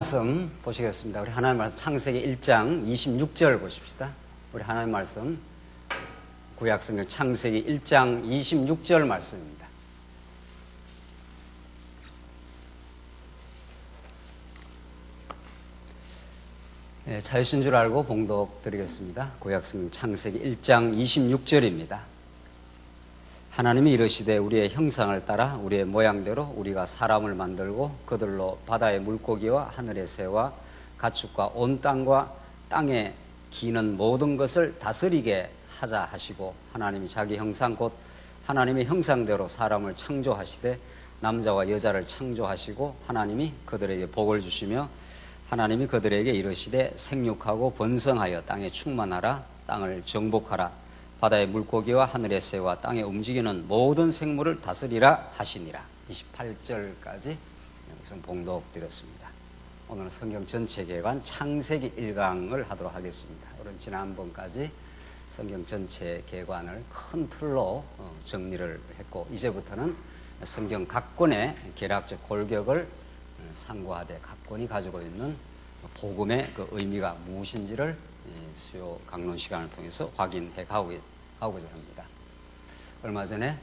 말씀 보시겠습니다. 우리 하나님 말씀 창세기 1장 26절 보십시다. 우리 하나님 말씀 구약성경 창세기 1장 26절 말씀입니다. 네, 자유신 줄 알고 봉독 드리겠습니다. 구약성경 창세기 1장 26절입니다. 하나님이 이르시되 우리의 형상을 따라 우리의 모양대로 우리가 사람을 만들고 그들로 바다의 물고기와 하늘의 새와 가축과 온 땅과 땅에 기는 모든 것을 다스리게 하자 하시고, 하나님이 자기 형상 곧 하나님의 형상대로 사람을 창조하시되 남자와 여자를 창조하시고, 하나님이 그들에게 복을 주시며 하나님이 그들에게 이르시되 생육하고 번성하여 땅에 충만하라, 땅을 정복하라, 바다의 물고기와 하늘의 새와 땅에 움직이는 모든 생물을 다스리라 하시니라. 28절까지 우선 봉독 드렸습니다. 오늘은 성경 전체 개관 창세기 1강을 하도록 하겠습니다. 우리는 지난번까지 성경 전체 개관을 큰 틀로 정리를 했고, 이제부터는 성경 각 권의 개략적 골격을 상고하되 각 권이 가지고 있는 복음의 그 의미가 무엇인지를 수요 강론 시간을 통해서 확인해 가고자 합니다. 얼마 전에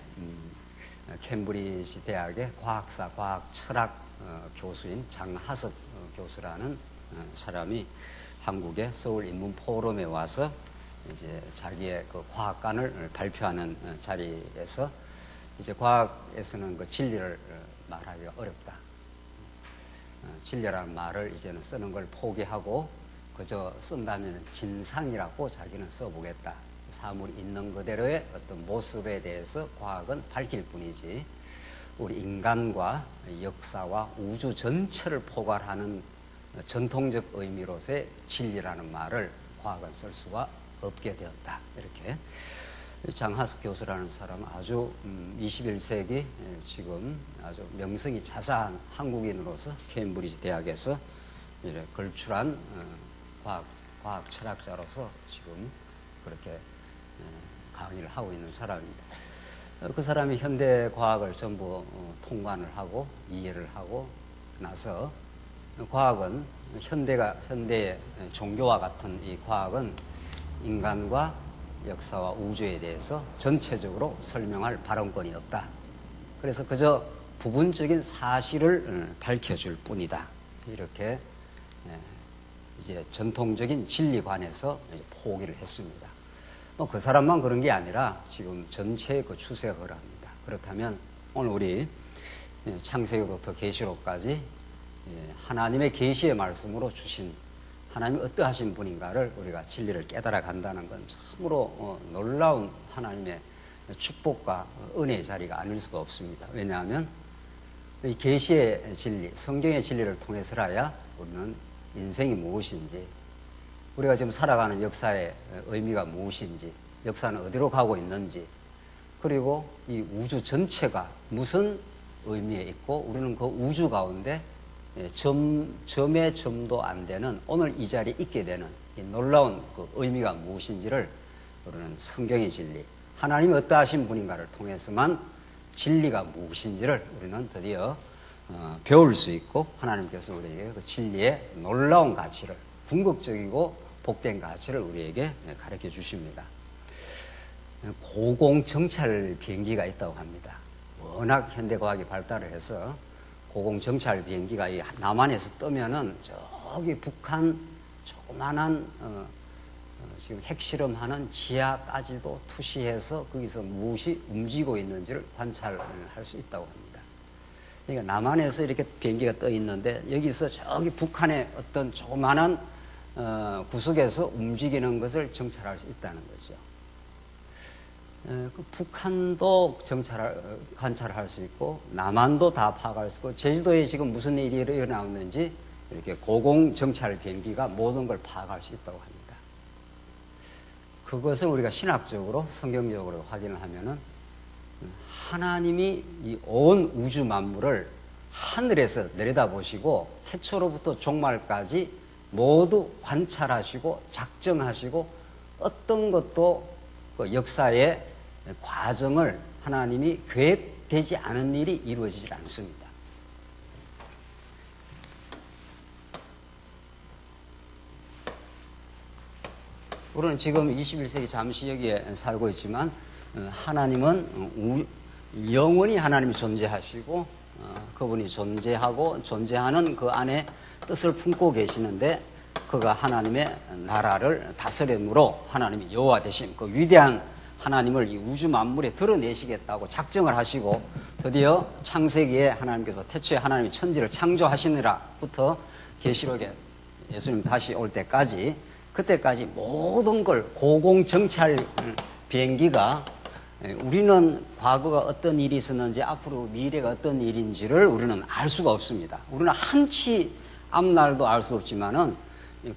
캠브리지 대학의 과학사, 과학철학 교수인 장하석 교수라는 사람이 한국의 서울 인문포럼에 와서 이제 자기의 그 과학관을 발표하는 자리에서 이제 과학에서는 그 진리를 말하기가 어렵다. 진리라는 말을 이제는 쓰는 걸 포기하고 그저 쓴다면 진상이라고 자기는 써보겠다. 사물이 있는 그대로의 어떤 모습에 대해서 과학은 밝힐 뿐이지 우리 인간과 역사와 우주 전체를 포괄하는 전통적 의미로서의 진리라는 말을 과학은 쓸 수가 없게 되었다. 이렇게 장하석 교수라는 사람은 아주 21세기 지금 아주 명성이 자자한 한국인으로서 케임브리지 대학에서 이렇게 걸출한 과학 철학자로서 지금 그렇게 강의를 하고 있는 사람입니다. 그 사람이 현대 과학을 전부 통관을 하고 이해를 하고 나서 과학은 현대의 종교와 같은 이 과학은 인간과 역사와 우주에 대해서 전체적으로 설명할 발언권이 없다. 그래서 그저 부분적인 사실을 밝혀줄 뿐이다. 이렇게 이제 전통적인 진리관에서 포기를 했습니다. 그 사람만 그런 게 아니라 지금 전체의 그 추세가 그러합니다. 그렇다면 오늘 우리 창세기부터 계시록까지 하나님의 계시의 말씀으로 주신 하나님이 어떠하신 분인가를 우리가 진리를 깨달아 간다는 건 참으로 놀라운 하나님의 축복과 은혜의 자리가 아닐 수가 없습니다. 왜냐하면 이 계시의 진리, 성경의 진리를 통해서라야 우리는 인생이 무엇인지, 우리가 지금 살아가는 역사의 의미가 무엇인지, 역사는 어디로 가고 있는지, 그리고 이 우주 전체가 무슨 의미에 있고 우리는 그 우주 가운데 점의 점도 안 되는 오늘 이 자리에 있게 되는 이 놀라운 그 의미가 무엇인지를 우리는 성경의 진리, 하나님이 어떠하신 분인가를 통해서만 진리가 무엇인지를 우리는 드디어 배울 수 있고, 하나님께서 우리에게 그 진리의 놀라운 가치를, 궁극적이고 복된 가치를 우리에게 가르쳐 주십니다. 고공정찰 비행기가 있다고 합니다. 워낙 현대과학이 발달을 해서 고공정찰 비행기가 이 남한에서 뜨면은 저기 북한 조그만한 지금 핵실험하는 지하까지도 투시해서 거기서 무엇이 움직이고 있는지를 관찰할 수 있다고 합니다. 그러니까 남한에서 이렇게 비행기가 떠 있는데 여기서 저기 북한의 어떤 조그만한 구석에서 움직이는 것을 정찰할 수 있다는 거죠. 그 북한도 관찰할 수 있고 남한도 다 파악할 수 있고, 제주도에 지금 무슨 일이 일어나는지 이렇게 고공정찰 비행기가 모든 걸 파악할 수 있다고 합니다. 그것을 우리가 신학적으로 성경적으로 확인을 하면은 하나님이 이 온 우주 만물을 하늘에서 내려다보시고 태초로부터 종말까지 모두 관찰하시고 작정하시고 어떤 것도 그 역사의 과정을 하나님이 계획되지 않은 일이 이루어지질 않습니다. 우리는 지금 21세기 잠시 여기에 살고 있지만 하나님은 영원히 하나님이 존재하시고 그분이 존재하고 존재하는 그 안에 뜻을 품고 계시는데 그가 하나님의 나라를 다스림으로 하나님이 여호와 되심, 그 위대한 하나님을 이 우주 만물에 드러내시겠다고 작정을 하시고 드디어 창세기에 하나님께서 태초에 하나님이 천지를 창조하시느라부터 계시록에 예수님 다시 올 때까지 그때까지 모든 걸 고공정찰 비행기가 우리는 과거가 어떤 일이 있었는지 앞으로 미래가 어떤 일인지를 우리는 알 수가 없습니다. 우리는 한치 앞날도 알 수 없지만은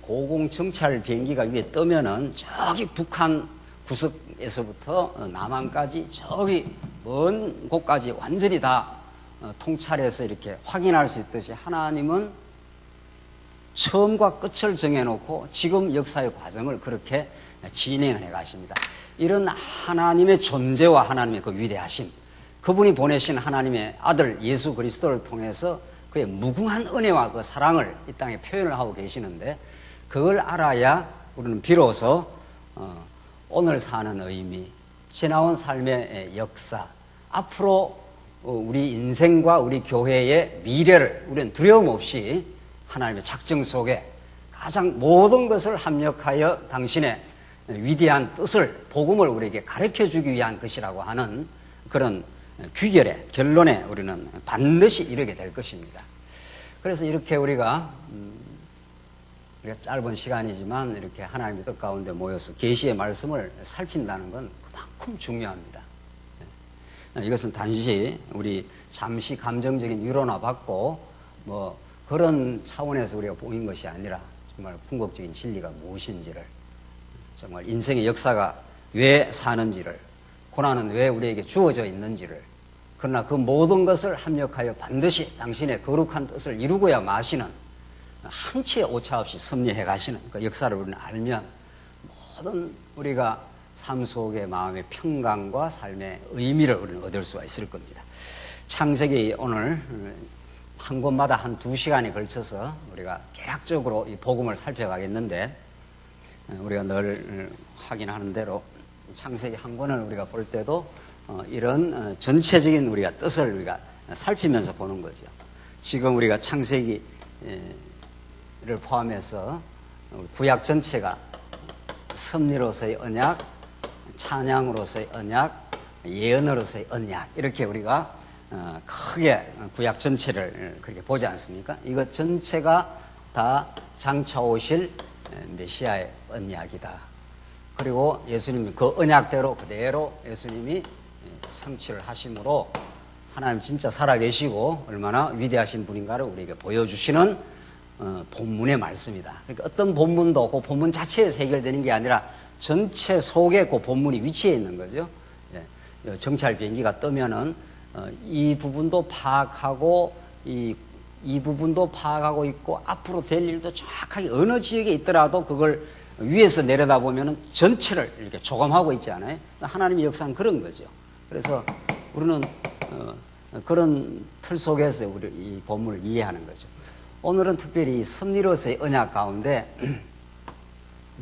고공정찰 비행기가 위에 뜨면은 저기 북한 구석에서부터 남한까지 저기 먼 곳까지 완전히 다 통찰해서 이렇게 확인할 수 있듯이 하나님은 처음과 끝을 정해놓고 지금 역사의 과정을 그렇게 진행해 가십니다. 이런 하나님의 존재와 하나님의 그 위대하심, 그분이 보내신 하나님의 아들 예수 그리스도를 통해서 그의 무궁한 은혜와 그 사랑을 이 땅에 표현을 하고 계시는데 그걸 알아야 우리는 비로소 오늘 사는 의미, 지나온 삶의 역사, 앞으로 우리 인생과 우리 교회의 미래를 우리는 두려움 없이 하나님의 작정 속에 가장 모든 것을 합력하여 당신의 위대한 뜻을, 복음을 우리에게 가르쳐주기 위한 것이라고 하는 그런 귀결에, 결론에 우리는 반드시 이르게 될 것입니다. 그래서 이렇게 우리가 짧은 시간이지만 이렇게 하나님의 뜻 가운데 모여서 계시의 말씀을 살핀다는 건 그만큼 중요합니다. 이것은 단지 우리 잠시 감정적인 위로나 받고 뭐 그런 차원에서 우리가 보인 것이 아니라 정말 궁극적인 진리가 무엇인지를, 정말 인생의 역사가 왜 사는지를, 고난은 왜 우리에게 주어져 있는지를, 그러나 그 모든 것을 합력하여 반드시 당신의 거룩한 뜻을 이루고야 마시는, 한치의 오차 없이 섭리해 가시는 그 역사를 우리는 알면 모든 우리가 삶 속의 마음의 평강과 삶의 의미를 우리는 얻을 수가 있을 겁니다. 창세기 오늘 한 곳마다 한 2시간에 걸쳐서 우리가 개략적으로 이 복음을 살펴가겠는데, 우리가 늘 확인하는 대로 창세기 한 권을 우리가 볼 때도 이런 전체적인 우리가 뜻을 우리가 살피면서 보는 거죠. 지금 우리가 창세기를 포함해서 구약 전체가 섭리로서의 언약, 찬양으로서의 언약, 예언으로서의 언약, 이렇게 우리가 크게 구약 전체를 그렇게 보지 않습니까? 이것 전체가 다 장차 오실 메시아의 언약이다. 그리고 예수님이 그 언약대로 그대로 예수님이 성취를 하심으로 하나님 진짜 살아계시고 얼마나 위대하신 분인가를 우리에게 보여주시는 본문의 말씀이다. 그러니까 어떤 본문도 그 본문 자체에서 해결되는 게 아니라 전체 속에 그 본문이 위치해 있는 거죠. 정찰 비행기가 뜨면은 이 부분도 파악하고 이 부분도 파악하고 있고 앞으로 될 일도 정확하게 어느 지역에 있더라도 그걸 위에서 내려다보면은 전체를 이렇게 조감하고 있지 않아요? 하나님의 역사는 그런 거죠. 그래서 우리는 그런 틀 속에서 우리 이 본문을 이해하는 거죠. 오늘은 특별히 이 섭리로서의 언약 가운데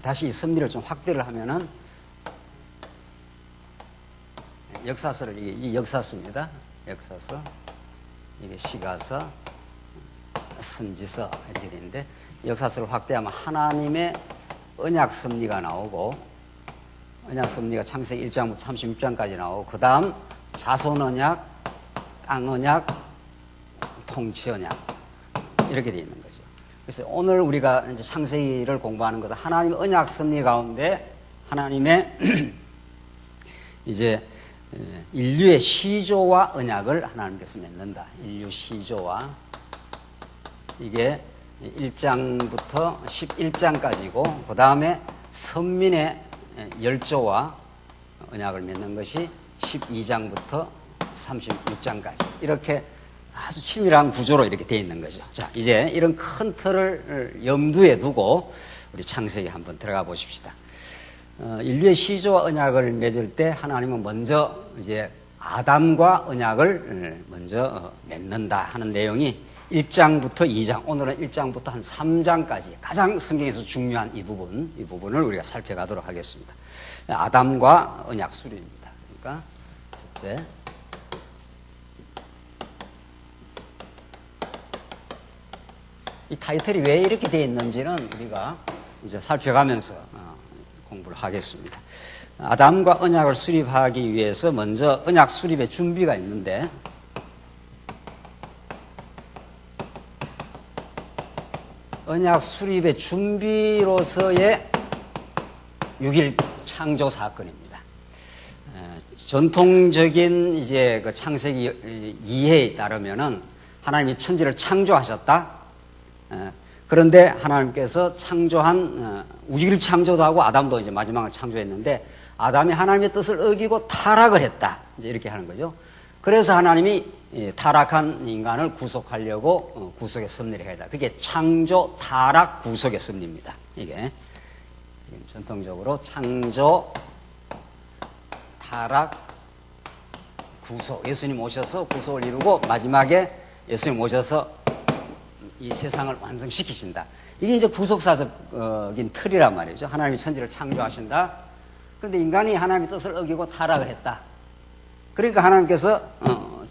다시 이 섭리를 좀 확대를 하면은 역사서를 이 역사서입니다. 역사서, 이게 시가서, 선지서 이렇게 되는데 역사서를 확대하면 하나님의 언약 섭리가 나오고, 언약 섭리가 창세기 1장부터 36장까지 나오고, 그 다음 자손 언약, 땅 언약, 통치 언약 이렇게 되어 있는 거죠. 그래서 오늘 우리가 이제 창세기를 공부하는 것은 하나님의 언약 섭리 가운데 하나님의 이제 인류의 시조와 언약을 하나님께서 맺는다. 인류 시조와, 이게 1장부터 11장까지고 그 다음에 선민의 열조와 언약을 맺는 것이 12장부터 36장까지 이렇게 아주 치밀한 구조로 이렇게 되어 있는 거죠. 자, 이제 이런 큰 틀을 염두에 두고 우리 창세기 한번 들어가 보십시다. 인류의 시조와 언약을 맺을 때 하나님은 먼저 이제 아담과 언약을 먼저 맺는다 하는 내용이 1장부터 2장, 오늘은 1장부터 한 3장까지 가장 성경에서 중요한 이 부분을 우리가 살펴가도록 하겠습니다. 아담과 언약 수립입니다. 그러니까 첫째, 이 타이틀이 왜 이렇게 되어 있는지는 우리가 이제 살펴가면서 공부를 하겠습니다. 아담과 언약을 수립하기 위해서 먼저 언약 수립의 준비가 있는데, 언약 수립의 준비로서의 6일 창조 사건입니다. 전통적인 이제 그 창세기 이해에 따르면은 하나님이 천지를 창조하셨다. 그런데 하나님께서 창조한 우주를 창조도 하고 아담도 이제 마지막을 창조했는데, 아담이 하나님의 뜻을 어기고 타락을 했다. 이제 이렇게 하는 거죠. 그래서 하나님이 타락한 인간을 구속하려고 구속의 섭리를 해야 한다. 그게 창조, 타락, 구속의 섭리입니다. 이게 지금 전통적으로 창조, 타락, 구속. 예수님 오셔서 구속을 이루고 마지막에 예수님 오셔서 이 세상을 완성시키신다. 이게 이제 구속사적인 틀이란 말이죠. 하나님이 천지를 창조하신다. 그런데 인간이 하나님의 뜻을 어기고 타락을 했다. 그러니까 하나님께서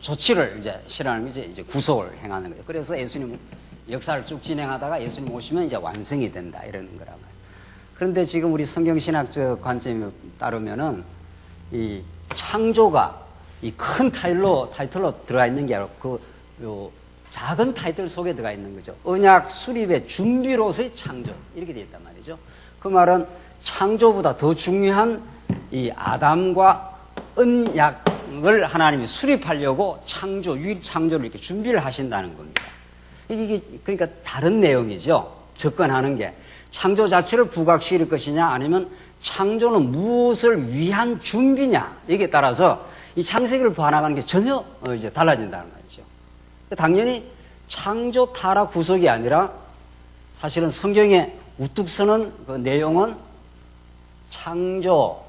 조치를 이제 실현하는 게 이제 구속을 행하는 거예요. 그래서 예수님 역사를 쭉 진행하다가 예수님 오시면 이제 완성이 된다 이러는 거란 말이에요. 그런데 지금 우리 성경신학적 관점에 따르면은 이 창조가 이 큰 타이틀로 들어가 있는 게 아니고 요 작은 타이틀 속에 들어가 있는 거죠. 언약 수립의 준비로서의 창조 이렇게 되어 있단 말이죠. 그 말은 창조보다 더 중요한 이 아담과 언약을 하나님이 수립하려고 유일 창조를 이렇게 준비를 하신다는 겁니다. 이게 그러니까 다른 내용이죠. 접근하는 게 창조 자체를 부각시킬 것이냐 아니면 창조는 무엇을 위한 준비냐 여기에 따라서 이 창세기를 봐나가는 게 전혀 이제 달라진다는 말이죠. 당연히 창조, 타락, 구속이 아니라 사실은 성경에 우뚝 서는 그 내용은 창조,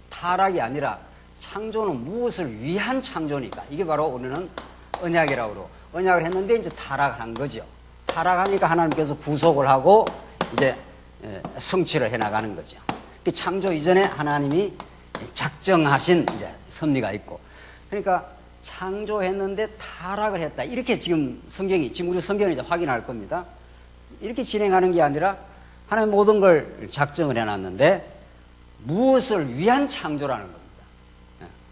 타락이 아니라 창조는 무엇을 위한 창조니까 이게 바로 우리는 언약이라고 그러고 언약을 했는데 이제 타락을 한 거죠. 타락하니까 하나님께서 구속을 하고 이제 성취를 해나가는 거죠. 창조 이전에 하나님이 작정하신 이제 섭리가 있고 그러니까 창조했는데 타락을 했다. 이렇게 지금 우리 성경이 이제 확인할 겁니다. 이렇게 진행하는 게 아니라 하나님 모든 걸 작정을 해놨는데 무엇을 위한 창조라는 겁니다.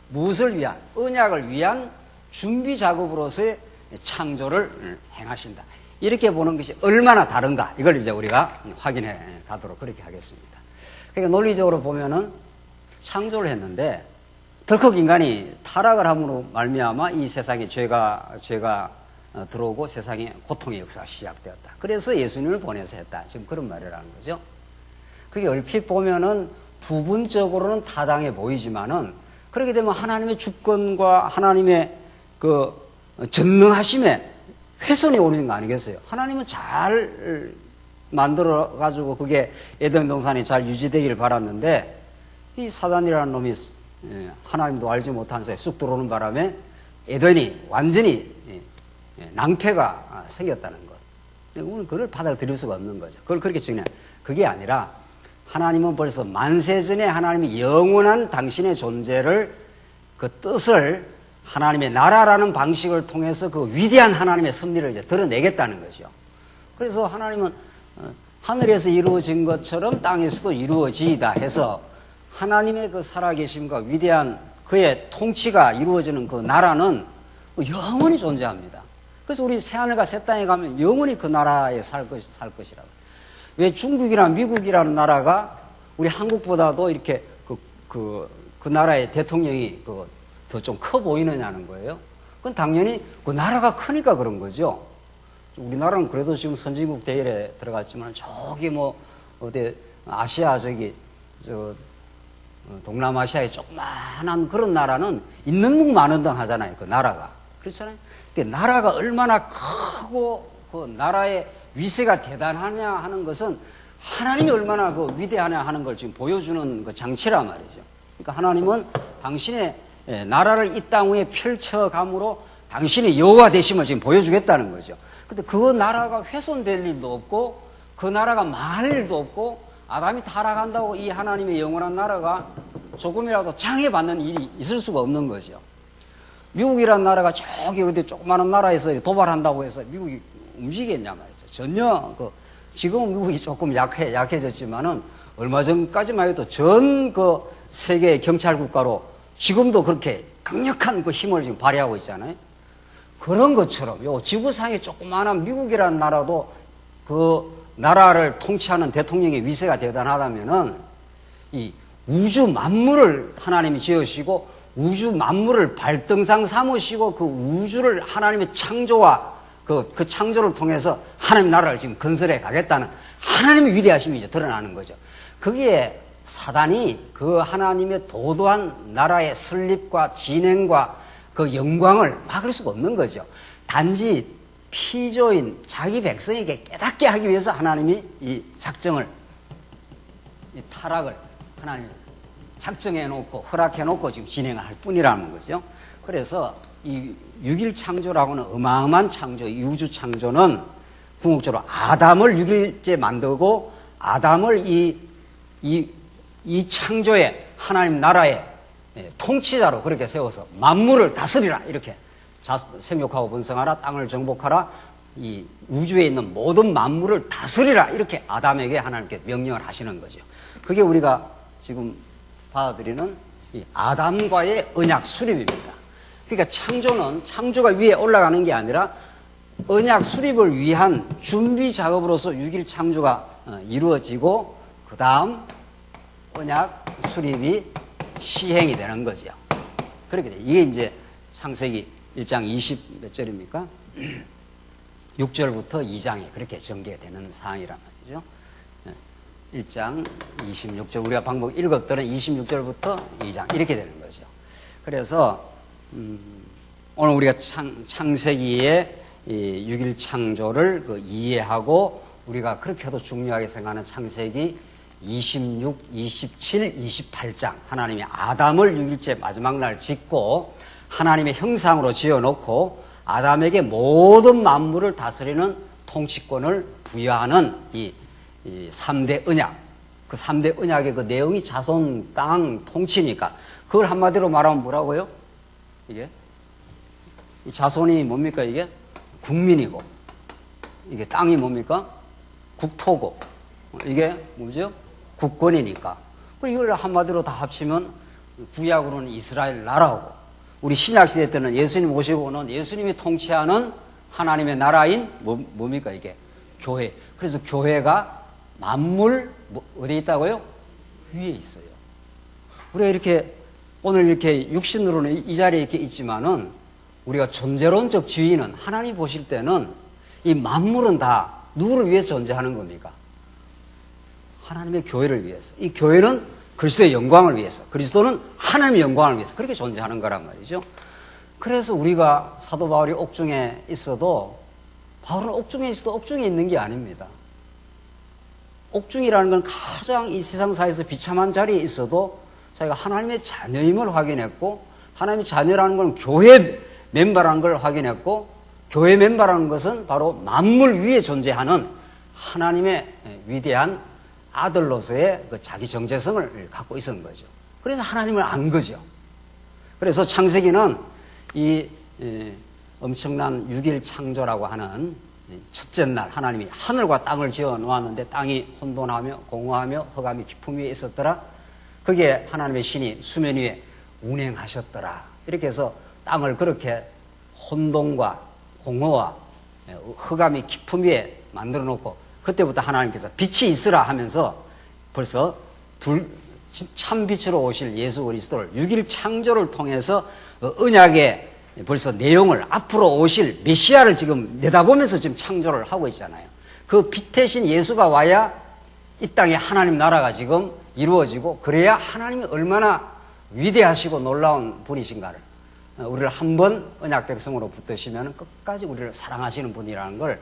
무엇을 위한, 언약을 위한 준비 작업으로서의 창조를 행하신다. 이렇게 보는 것이 얼마나 다른가 이걸 이제 우리가 확인해 가도록 그렇게 하겠습니다. 그러니까 논리적으로 보면은 창조를 했는데 덜컥 인간이 타락을 함으로 말미암아 이 세상에 죄가 들어오고 세상에 고통의 역사가 시작되었다. 그래서 예수님을 보내서 했다. 지금 그런 말이라는 거죠. 그게 얼핏 보면은 부분적으로는 타당해 보이지만은 그렇게 되면 하나님의 주권과 하나님의 그 전능하심에 훼손이 오는 거 아니겠어요? 하나님은 잘 만들어 가지고 그게 에덴 동산이 잘 유지되기를 바랐는데 이 사단이라는 놈이 하나님도 알지 못한 사이에 쑥 들어오는 바람에 에덴이 완전히 낭패가 생겼다는 것. 우리는 그걸 받아들일 수가 없는 거죠. 그걸 그렇게 정리해. 그게 아니라 하나님은 벌써 만세전에 하나님이 영원한 당신의 존재를 그 뜻을 하나님의 나라라는 방식을 통해서 그 위대한 하나님의 섭리를 이제 드러내겠다는 거죠. 그래서 하나님은 하늘에서 이루어진 것처럼 땅에서도 이루어지이다 해서 하나님의 그 살아계심과 위대한 그의 통치가 이루어지는 그 나라는 영원히 존재합니다. 그래서 우리 새하늘과 새 땅에 가면 영원히 그 나라에 살 것이라고. 왜 중국이나 미국이라는 나라가 우리 한국보다도 이렇게 그 나라의 대통령이 더 좀 커 보이느냐는 거예요. 그건 당연히 그 나라가 크니까 그런 거죠. 우리나라는 그래도 지금 선진국 대열에 들어갔지만 저기 어디 아시아 동남아시아의 조그만한 그런 나라는 있는 둥 마는 둥 하잖아요. 그 나라가. 그렇잖아요. 나라가 얼마나 크고 그 나라의 위세가 대단하냐 하는 것은 하나님이 얼마나 그 위대하냐 하는 걸 지금 보여주는 그 장치란 말이죠. 그러니까 하나님은 당신의 나라를 이 땅 위에 펼쳐감으로 당신이 여호와 되심을 지금 보여주겠다는 거죠. 근데 그 나라가 훼손될 일도 없고 그 나라가 망할 일도 없고 아담이 타락한다고 이 하나님의 영원한 나라가 조금이라도 장애받는 일이 있을 수가 없는 거죠. 미국이라는 나라가 저기 어디 조그마한 나라에서 도발한다고 해서 미국이 움직이겠냐 말이죠. 전혀 지금 미국이 조금 약해졌지만은 얼마 전까지만 해도 전 세계 경찰 국가로 지금도 그렇게 강력한 힘을 지금 발휘하고 있잖아요. 그런 것처럼 요 지구상에 조그마한 미국이라는 나라도 그 나라를 통치하는 대통령의 위세가 대단하다면은 이 우주 만물을 하나님이 지으시고 우주 만물을 발등상 삼으시고 그 우주를 하나님의 창조와 그 창조를 통해서 하나님 나라를 지금 건설해 가겠다는 하나님의 위대하심이 이제 드러나는 거죠. 거기에 사단이 그 하나님의 도도한 나라의 설립과 진행과 그 영광을 막을 수가 없는 거죠. 단지 피조인 자기 백성에게 깨닫게 하기 위해서 하나님이 이 작정을, 이 타락을 하나님이 작정해 놓고 허락해 놓고 지금 진행을 할 뿐이라는 거죠. 그래서 이 6일 창조라고는 어마어마한 창조, 이 우주 창조는 궁극적으로 아담을 6일째 만들고 아담을 이 창조의 하나님 나라의 통치자로 그렇게 세워서 만물을 다스리라 이렇게 생육하고 번성하라 땅을 정복하라 이 우주에 있는 모든 만물을 다스리라 이렇게 아담에게 하나님께 명령을 하시는 거죠. 그게 우리가 지금 받아들이는 이 아담과의 언약 수립입니다. 그러니까 창조는 창조가 위에 올라가는 게 아니라 언약 수립을 위한 준비 작업으로서 6일 창조가 이루어지고 그 다음 언약 수립이 시행이 되는 거죠. 그렇게 돼. 이게 이제 창세기 1장 20 몇 절입니까? 6절부터 2장에 그렇게 전개되는 사항이란 말이죠. 1장 26절 우리가 방금 읽었더니 26절부터 2장 이렇게 되는 거죠. 그래서 오늘 우리가 창세기의 6일 창조를 이해하고 우리가 그렇게도 중요하게 생각하는 창세기 26, 27, 28장 하나님이 아담을 6일째 마지막 날 짓고 하나님의 형상으로 지어놓고 아담에게 모든 만물을 다스리는 통치권을 부여하는 이 3대 언약, 그 3대 언약의 그 내용이 자손, 땅, 통치니까 그걸 한마디로 말하면 뭐라고요? 이게 이 자손이 뭡니까? 이게 국민이고 이게 땅이 뭡니까? 국토고 이게 뭐죠? 국권이니까. 이걸 한마디로 다 합치면 구약으로는 이스라엘 나라고 우리 신약시대 때는 예수님 오시고 오는 예수님이 통치하는 하나님의 나라인 뭡니까 이게? 교회. 그래서 교회가 만물 어디에 있다고요? 위에 있어요. 우리가 이렇게 오늘 이렇게 육신으로는 이 자리에 이렇게 있지만은 우리가 존재론적 지위는 하나님 보실 때는 이 만물은 다 누구를 위해서 존재하는 겁니까? 하나님의 교회를 위해서. 이 교회는 그리스도의 영광을 위해서, 그리스도는 하나님의 영광을 위해서 그렇게 존재하는 거란 말이죠. 그래서 우리가 사도 바울이 옥중에 있어도 바울은 옥중에 있어도 옥중에 있는 게 아닙니다. 옥중이라는 건 가장 이 세상사에서 비참한 자리에 있어도 자기가 하나님의 자녀임을 확인했고 하나님의 자녀라는 건 교회 멤버라는 걸 확인했고 교회 멤버라는 것은 바로 만물 위에 존재하는 하나님의 위대한 아들로서의 그 자기 정체성을 갖고 있었던 거죠. 그래서 하나님을 안 거죠. 그래서 창세기는 이 엄청난 6일 창조라고 하는 첫째 날 하나님이 하늘과 땅을 지어 놓았는데 땅이 혼돈하며 공허하며 흑암이 깊음 위에 있었더라. 거기에 하나님의 신이 수면 위에 운행하셨더라. 이렇게 해서 땅을 그렇게 혼돈과 공허와 흑암이 깊음 위에 만들어 놓고 그때부터 하나님께서 빛이 있으라 하면서 벌써 참 빛으로 오실 예수 그리스도를 6일 창조를 통해서 언약의 벌써 내용을 앞으로 오실 메시아를 지금 내다보면서 지금 창조를 하고 있잖아요. 그 빛대신 예수가 와야 이 땅에 하나님 나라가 지금 이루어지고 그래야 하나님이 얼마나 위대하시고 놀라운 분이신가를 우리를 한번 언약 백성으로 붙드시면 끝까지 우리를 사랑하시는 분이라는 걸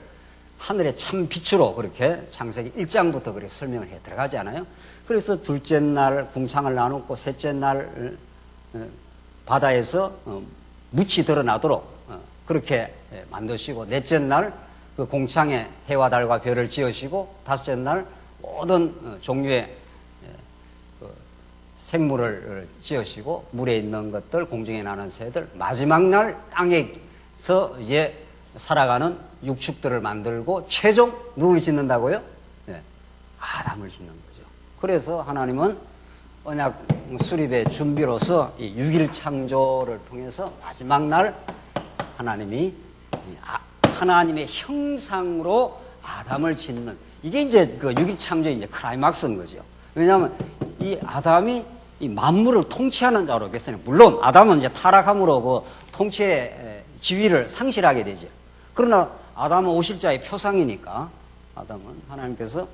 하늘의 참 빛으로 그렇게 창세기 1장부터 그렇게 설명을 해 들어가지 않아요? 그래서 둘째 날 궁창을 나누고 셋째 날 바다에서 묻이 드러나도록 그렇게 만드시고 넷째 날 그 공창에 해와 달과 별을 지으시고 다섯째 날 모든 종류의 생물을 지으시고 물에 있는 것들, 공중에 나는 새들, 마지막 날 땅에서 이제 살아가는 육축들을 만들고 최종 누구를 짓는다고요? 네, 아담을 짓는 거죠. 그래서 하나님은 언약 수립의 준비로서 이 6일 창조를 통해서 마지막 날 하나님이 하나님의 형상으로 아담을 짓는, 이게 이제 그 6일 창조의 이제 클라이막스인 거죠. 왜냐하면 이 아담이 이 만물을 통치하는 자로 됐으니, 물론 아담은 이제 타락함으로 그 통치의 지위를 상실하게 되죠. 그러나 아담은 오실자의 표상이니까 아담은 하나님께서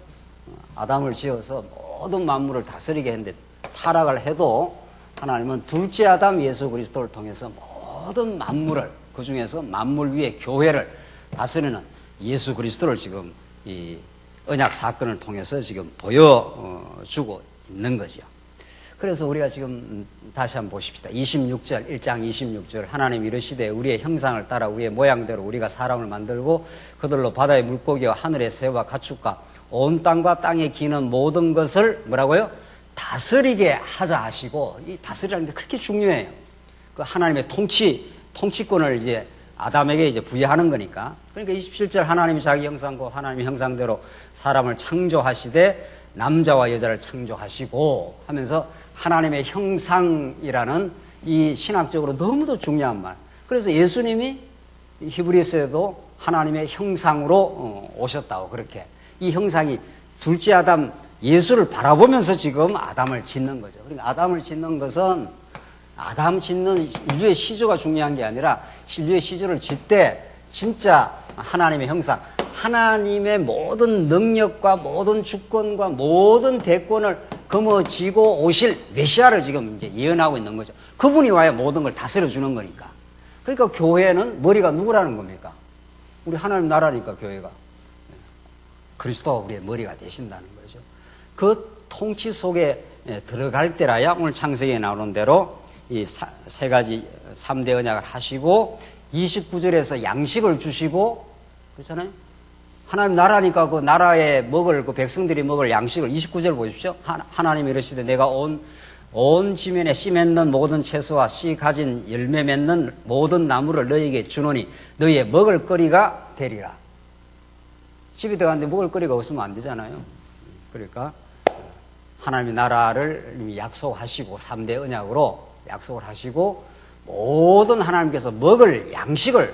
아담을 지어서 모든 만물을 다스리게 했는데, 타락을 해도 하나님은 둘째 아담 예수 그리스도를 통해서 모든 만물을, 그 중에서 만물 위에 교회를 다스리는 예수 그리스도를 지금 이 언약 사건을 통해서 지금 보여주고 있는 거죠. 그래서 우리가 지금 다시 한번 보십시다. 26절, 1장 26절, 하나님 이르시되 우리의 형상을 따라 우리의 모양대로 우리가 사람을 만들고 그들로 바다의 물고기와 하늘의 새와 가축과 온 땅과 땅에 기는 모든 것을 뭐라고요? 다스리게 하자 하시고, 이 다스리라는 게 그렇게 중요해요. 그 하나님의 통치권을 이제 아담에게 이제 부여하는 거니까. 그러니까 27절, 하나님이 자기 형상과 하나님의 형상대로 사람을 창조하시되 남자와 여자를 창조하시고 하면서 하나님의 형상이라는 이 신학적으로 너무도 중요한 말. 그래서 예수님이 히브리서에도 하나님의 형상으로 오셨다고, 그렇게 이 형상이 둘째 아담 예수를 바라보면서 지금 아담을 짓는 거죠. 그러니까 아담을 짓는 것은 아담 짓는 인류의 시조가 중요한 게 아니라 인류의 시조를 짓되 진짜 하나님의 형상, 하나님의 모든 능력과 모든 주권과 모든 대권을 거머쥐고 오실 메시아를 지금 이제 예언하고 있는 거죠. 그분이 와야 모든 걸 다스려 주는 거니까. 그러니까 교회는 머리가 누구라는 겁니까? 우리 하나님 나라니까 교회가. 그리스도가 우리의 머리가 되신다는 거죠. 그 통치 속에 들어갈 때라야 오늘 창세기에 나오는 대로 이 세 가지 3대 언약을 하시고 29절에서 양식을 주시고, 그렇잖아요. 하나님 나라니까 그 나라에 먹을, 그 백성들이 먹을 양식을 29절 보십시오. 하나님이 이르시되 내가 온 지면에 씨 맺는 모든 채소와 씨 가진 열매 맺는 모든 나무를 너희에게 주노니 너희의 먹을 거리가 되리라. 집에 들어갔는데 먹을 거리가 없으면 안 되잖아요. 그러니까 하나님의 나라를 이미 약속하시고 3대 언약으로 약속을 하시고 모든 하나님께서 먹을 양식을,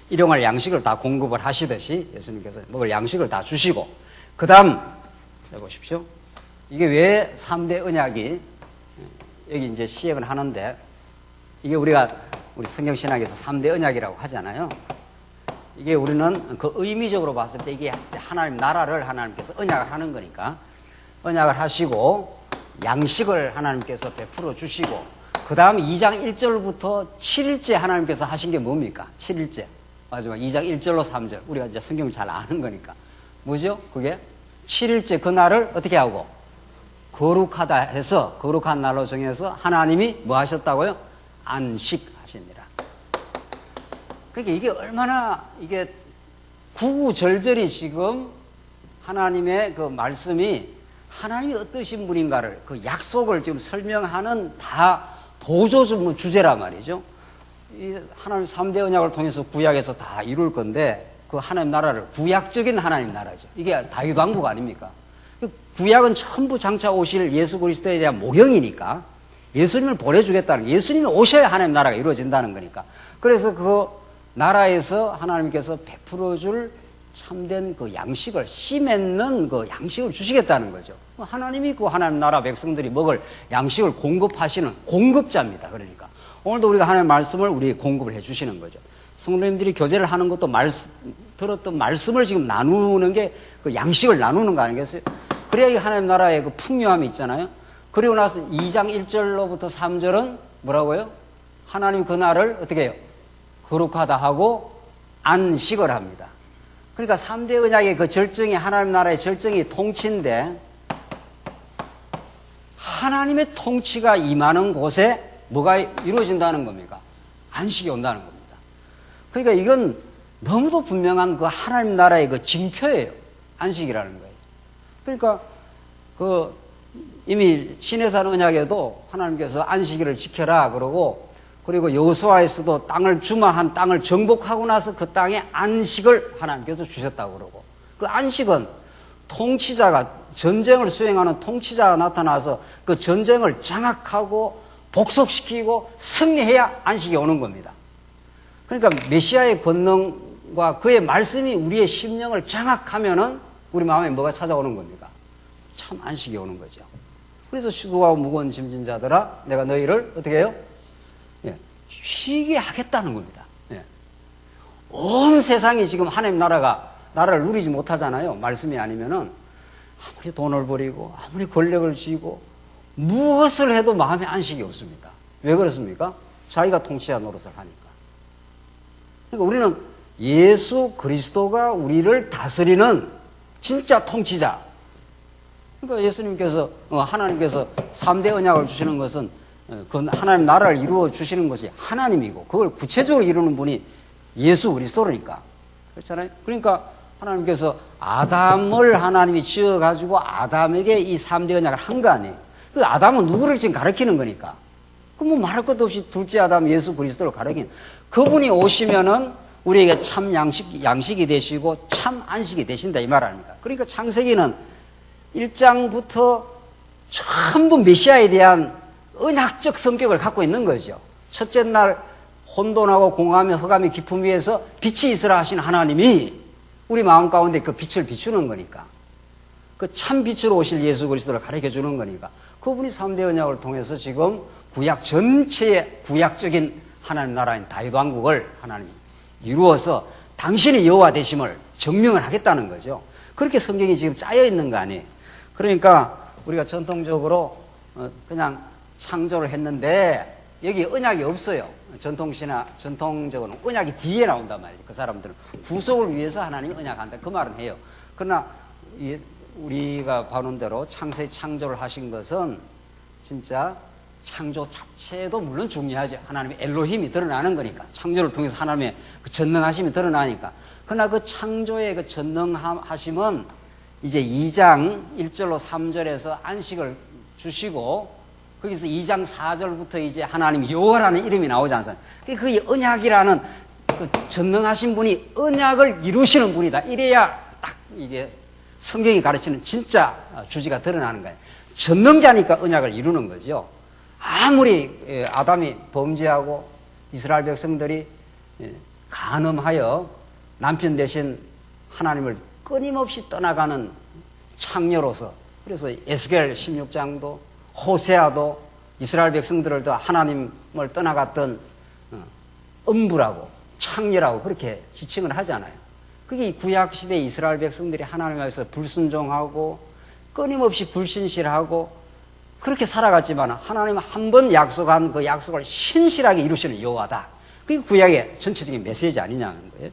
일용할 양식을 다 공급을 하시듯이 예수님께서 먹을 양식을 다 주시고, 그 다음 해보십시오. 이게 왜 3대 언약이 여기 이제 시행을 하는데, 이게 우리 성경신학에서 3대 언약이라고 하잖아요. 이게 우리는 그 의미적으로 봤을 때 이게 하나님 나라를 하나님께서 언약을 하는 거니까, 언약을 하시고 양식을 하나님께서 베풀어 주시고, 그 다음 2장 1절부터 7일째 하나님께서 하신 게 뭡니까? 7일째. 마지막 2장 1절로 3절. 우리가 이제 성경을 잘 아는 거니까. 뭐죠? 그게 7일째 그 날을 어떻게 하고? 거룩하다 해서, 거룩한 날로 정해서 하나님이 뭐 하셨다고요? 안식하시니라. 그러니까 이게 얼마나 이게 구구절절히 지금 하나님의 그 말씀이 하나님이 어떠신 분인가를, 그 약속을 지금 설명하는 다 보조 주제란 말이죠. 이 하나님 3대 언약을 통해서 구약에서 다 이룰 건데, 그 하나님 나라를, 구약적인 하나님 나라죠. 이게 다윗 왕국 아닙니까? 구약은 전부 장차 오실 예수 그리스도에 대한 모형이니까, 예수님을 보내주겠다는, 예수님이 오셔야 하나님 나라가 이루어진다는 거니까. 그래서 그 나라에서 하나님께서 베풀어 줄 참된 그 양식을, 씨 맺는 그 양식을 주시겠다는 거죠. 하나님이 그 하나님 나라 백성들이 먹을 양식을 공급하시는 공급자입니다. 그러니까 오늘도 우리가 하나님의 말씀을 우리 공급을 해 주시는 거죠. 성도님들이 교제를 하는 것도 들었던 말씀을 지금 나누는 게 그 양식을 나누는 거 아니겠어요? 그래야 이 하나님 나라의 그 풍요함이 있잖아요. 그리고 나서 2장 1절로부터 3절은 뭐라고요? 하나님 그 날을 어떻게 해요? 거룩하다 하고 안식을 합니다. 그러니까 3대 언약의 그 절정이, 하나님 나라의 절정이 통치인데, 하나님의 통치가 임하는 곳에 뭐가 이루어진다는 겁니까? 안식이 온다는 겁니다. 그러니까 이건 너무도 분명한 그 하나님 나라의 그 징표예요. 안식이라는 거예요. 그러니까 그 이미 시내산 언약에도 하나님께서 안식일을 지켜라 그러고, 그리고 여호수아에서도 땅을 주마한 땅을 정복하고 나서 그 땅에 안식을 하나님께서 주셨다고 그러고, 그 안식은 통치자가 전쟁을 수행하는 통치자가 나타나서 그 전쟁을 장악하고 복속시키고 승리해야 안식이 오는 겁니다. 그러니까 메시아의 권능과 그의 말씀이 우리의 심령을 장악하면은 우리 마음에 뭐가 찾아오는 겁니까? 참 안식이 오는 거죠. 그래서 수고하고 무거운 짐진 자들아 내가 너희를 어떻게 해요? 예, 쉬게 하겠다는 겁니다. 예. 온 세상이 지금 하나님 나라를 누리지 못하잖아요. 말씀이 아니면은 아무리 돈을 버리고 아무리 권력을 쥐고 무엇을 해도 마음에 안식이 없습니다. 왜 그렇습니까? 자기가 통치자 노릇을 하니까. 그러니까 우리는 예수 그리스도가 우리를 다스리는 진짜 통치자. 그러니까 예수님께서 하나님께서 3대 언약을 주시는 것은 그 하나님 나라를 이루어 주시는 것이 하나님이고 그걸 구체적으로 이루는 분이 예수 그리스도니까. 그렇잖아요. 그러니까 하나님께서 아담을 하나님이 지어가지고 아담에게 이 3대 언약을 한 거 아니에요. 그 아담은 누구를 지금 가르치는 거니까. 그 뭐 말할 것도 없이 둘째 아담 예수 그리스도를 가르치는. 그분이 오시면은 우리에게 참 양식이 되시고 참 안식이 되신다 이 말 아닙니까? 그러니까 창세기는 1장부터 전부 메시아에 대한 언약적 성격을 갖고 있는 거죠. 첫째 날 혼돈하고 공허하며 흑암의 깊음 위에서 빛이 있으라 하신 하나님이 우리 마음 가운데 그 빛을 비추는 거니까, 그 참 빛으로 오실 예수 그리스도를 가르쳐 주는 거니까, 그분이 3대 언약을 통해서 지금 구약 전체의 구약적인 하나님 나라인 다윗 왕국을 하나님이 이루어서 당신이 여호와 되심을 증명을 하겠다는 거죠. 그렇게 성경이 지금 짜여 있는 거 아니에요. 그러니까 우리가 전통적으로 그냥 창조를 했는데 여기 언약이 없어요. 전통적으로는 언약이 뒤에 나온단 말이죠. 그 사람들은 구속을 위해서 하나님이 언약한다 그 말은 해요. 그러나 우리가 봐놓은 대로 창조를 하신 것은 진짜 창조 자체도 물론 중요하죠. 하나님의 엘로힘이 드러나는 거니까. 창조를 통해서 하나님의 그 전능하심이 드러나니까. 그러나 그 창조의 그 전능하심은 이제 2장 1절로 3절에서 안식을 주시고, 거기서 2장 4절부터 이제 하나님 여호와라는 이름이 나오지 않습니까? 그 언약이라는 그 전능하신 분이 언약을 이루시는 분이다. 이래야 딱 이게 성경이 가르치는 진짜 주제가 드러나는 거예요. 전능자니까 언약을 이루는 거죠. 아무리 아담이 범죄하고 이스라엘 백성들이 간음하여 남편 대신 하나님을 끊임없이 떠나가는 창녀로서, 그래서 에스겔 16장도 호세아도 이스라엘 백성들을 더 하나님을 떠나갔던 음부라고 창녀라고 그렇게 지칭을 하잖아요. 그게 구약시대 이스라엘 백성들이 하나님 앞에서 불순종하고 끊임없이 불신실하고 그렇게 살아갔지만 하나님은 한 번 약속한 그 약속을 신실하게 이루시는 여호와다. 그게 구약의 전체적인 메시지 아니냐는 거예요.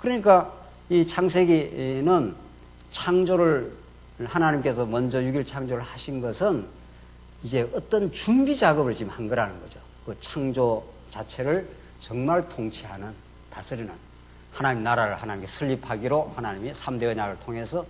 그러니까 이 창세기는 창조를 하나님께서 먼저 6일 창조를 하신 것은 이제 어떤 준비 작업을 지금 한 거라는 거죠. 그 창조 자체를 정말 통치하는, 다스리는 하나님 나라를 하나님께 설립하기로 하나님이 3대 언약을 통해서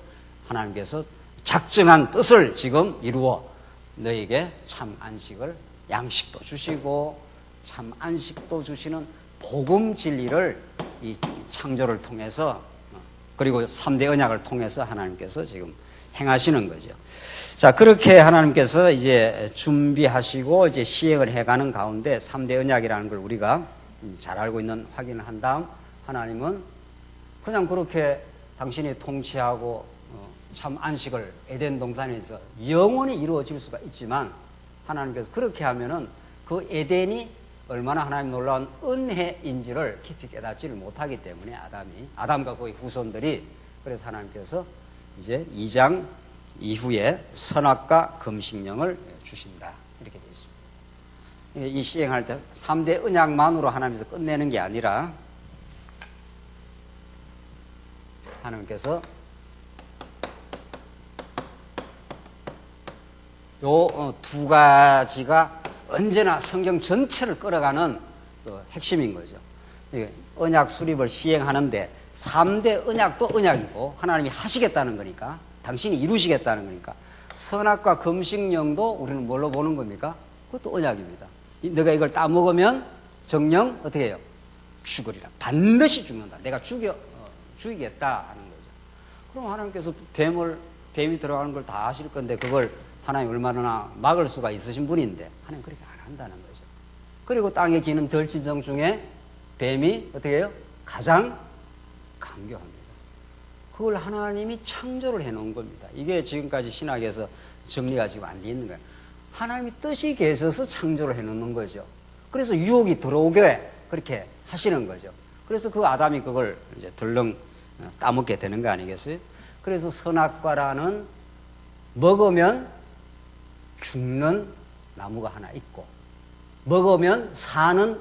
하나님께서 작정한 뜻을 지금 이루어 너에게 참 안식을, 양식도 주시고 참 안식도 주시는 복음 진리를 이 창조를 통해서, 그리고 3대 언약을 통해서 하나님께서 지금 행하시는 거죠. 자, 그렇게 하나님께서 이제 준비하시고 이제 시행을 해가는 가운데 3대 언약이라는 걸 우리가 잘 알고 있는 확인을 한 다음, 하나님은 그냥 그렇게 당신이 통치하고 참 안식을 에덴 동산에서 영원히 이루어질 수가 있지만, 하나님께서 그렇게 하면은 그 에덴이 얼마나 하나님 놀라운 은혜인지를 깊이 깨닫지를 못하기 때문에 아담과 그의 후손들이, 그래서 하나님께서 이제 2장 이후에 선악과 금식령을 주신다 이렇게 되어 있습니다. 이 시행할 때 3대 언약만으로 하나님께서 끝내는 게 아니라 하나님께서 요 두 가지가 언제나 성경 전체를 끌어가는 그 핵심인 거죠. 언약 수립을 시행하는데 3대 언약도 언약이고 하나님이 하시겠다는 거니까, 당신이 이루시겠다는 거니까, 선악과 금식령도 우리는 뭘로 보는 겁니까? 그것도 언약입니다. 너가 이걸 따먹으면 정령 어떻게 해요? 죽으리라. 반드시 죽는다. 내가 죽이겠다 하는 거죠. 그럼 하나님께서 뱀이 들어가는 걸 다 아실 건데 그걸 하나님 얼마나 막을 수가 있으신 분인데 하나님 그렇게 안 한다는 거죠. 그리고 땅에 기는 들짐승 중에 뱀이 어떻게 해요? 가장 강교합니다. 그걸 하나님이 창조를 해놓은 겁니다. 이게 지금까지 신학에서 정리가 지금 안 돼 있는 거예요. 하나님이 뜻이 계셔서 창조를 해놓는 거죠. 그래서 유혹이 들어오게 그렇게 하시는 거죠. 그래서 그 아담이 그걸 이제 덜렁 따먹게 되는 거 아니겠어요? 그래서 선악과라는 먹으면 죽는 나무가 하나 있고, 먹으면 사는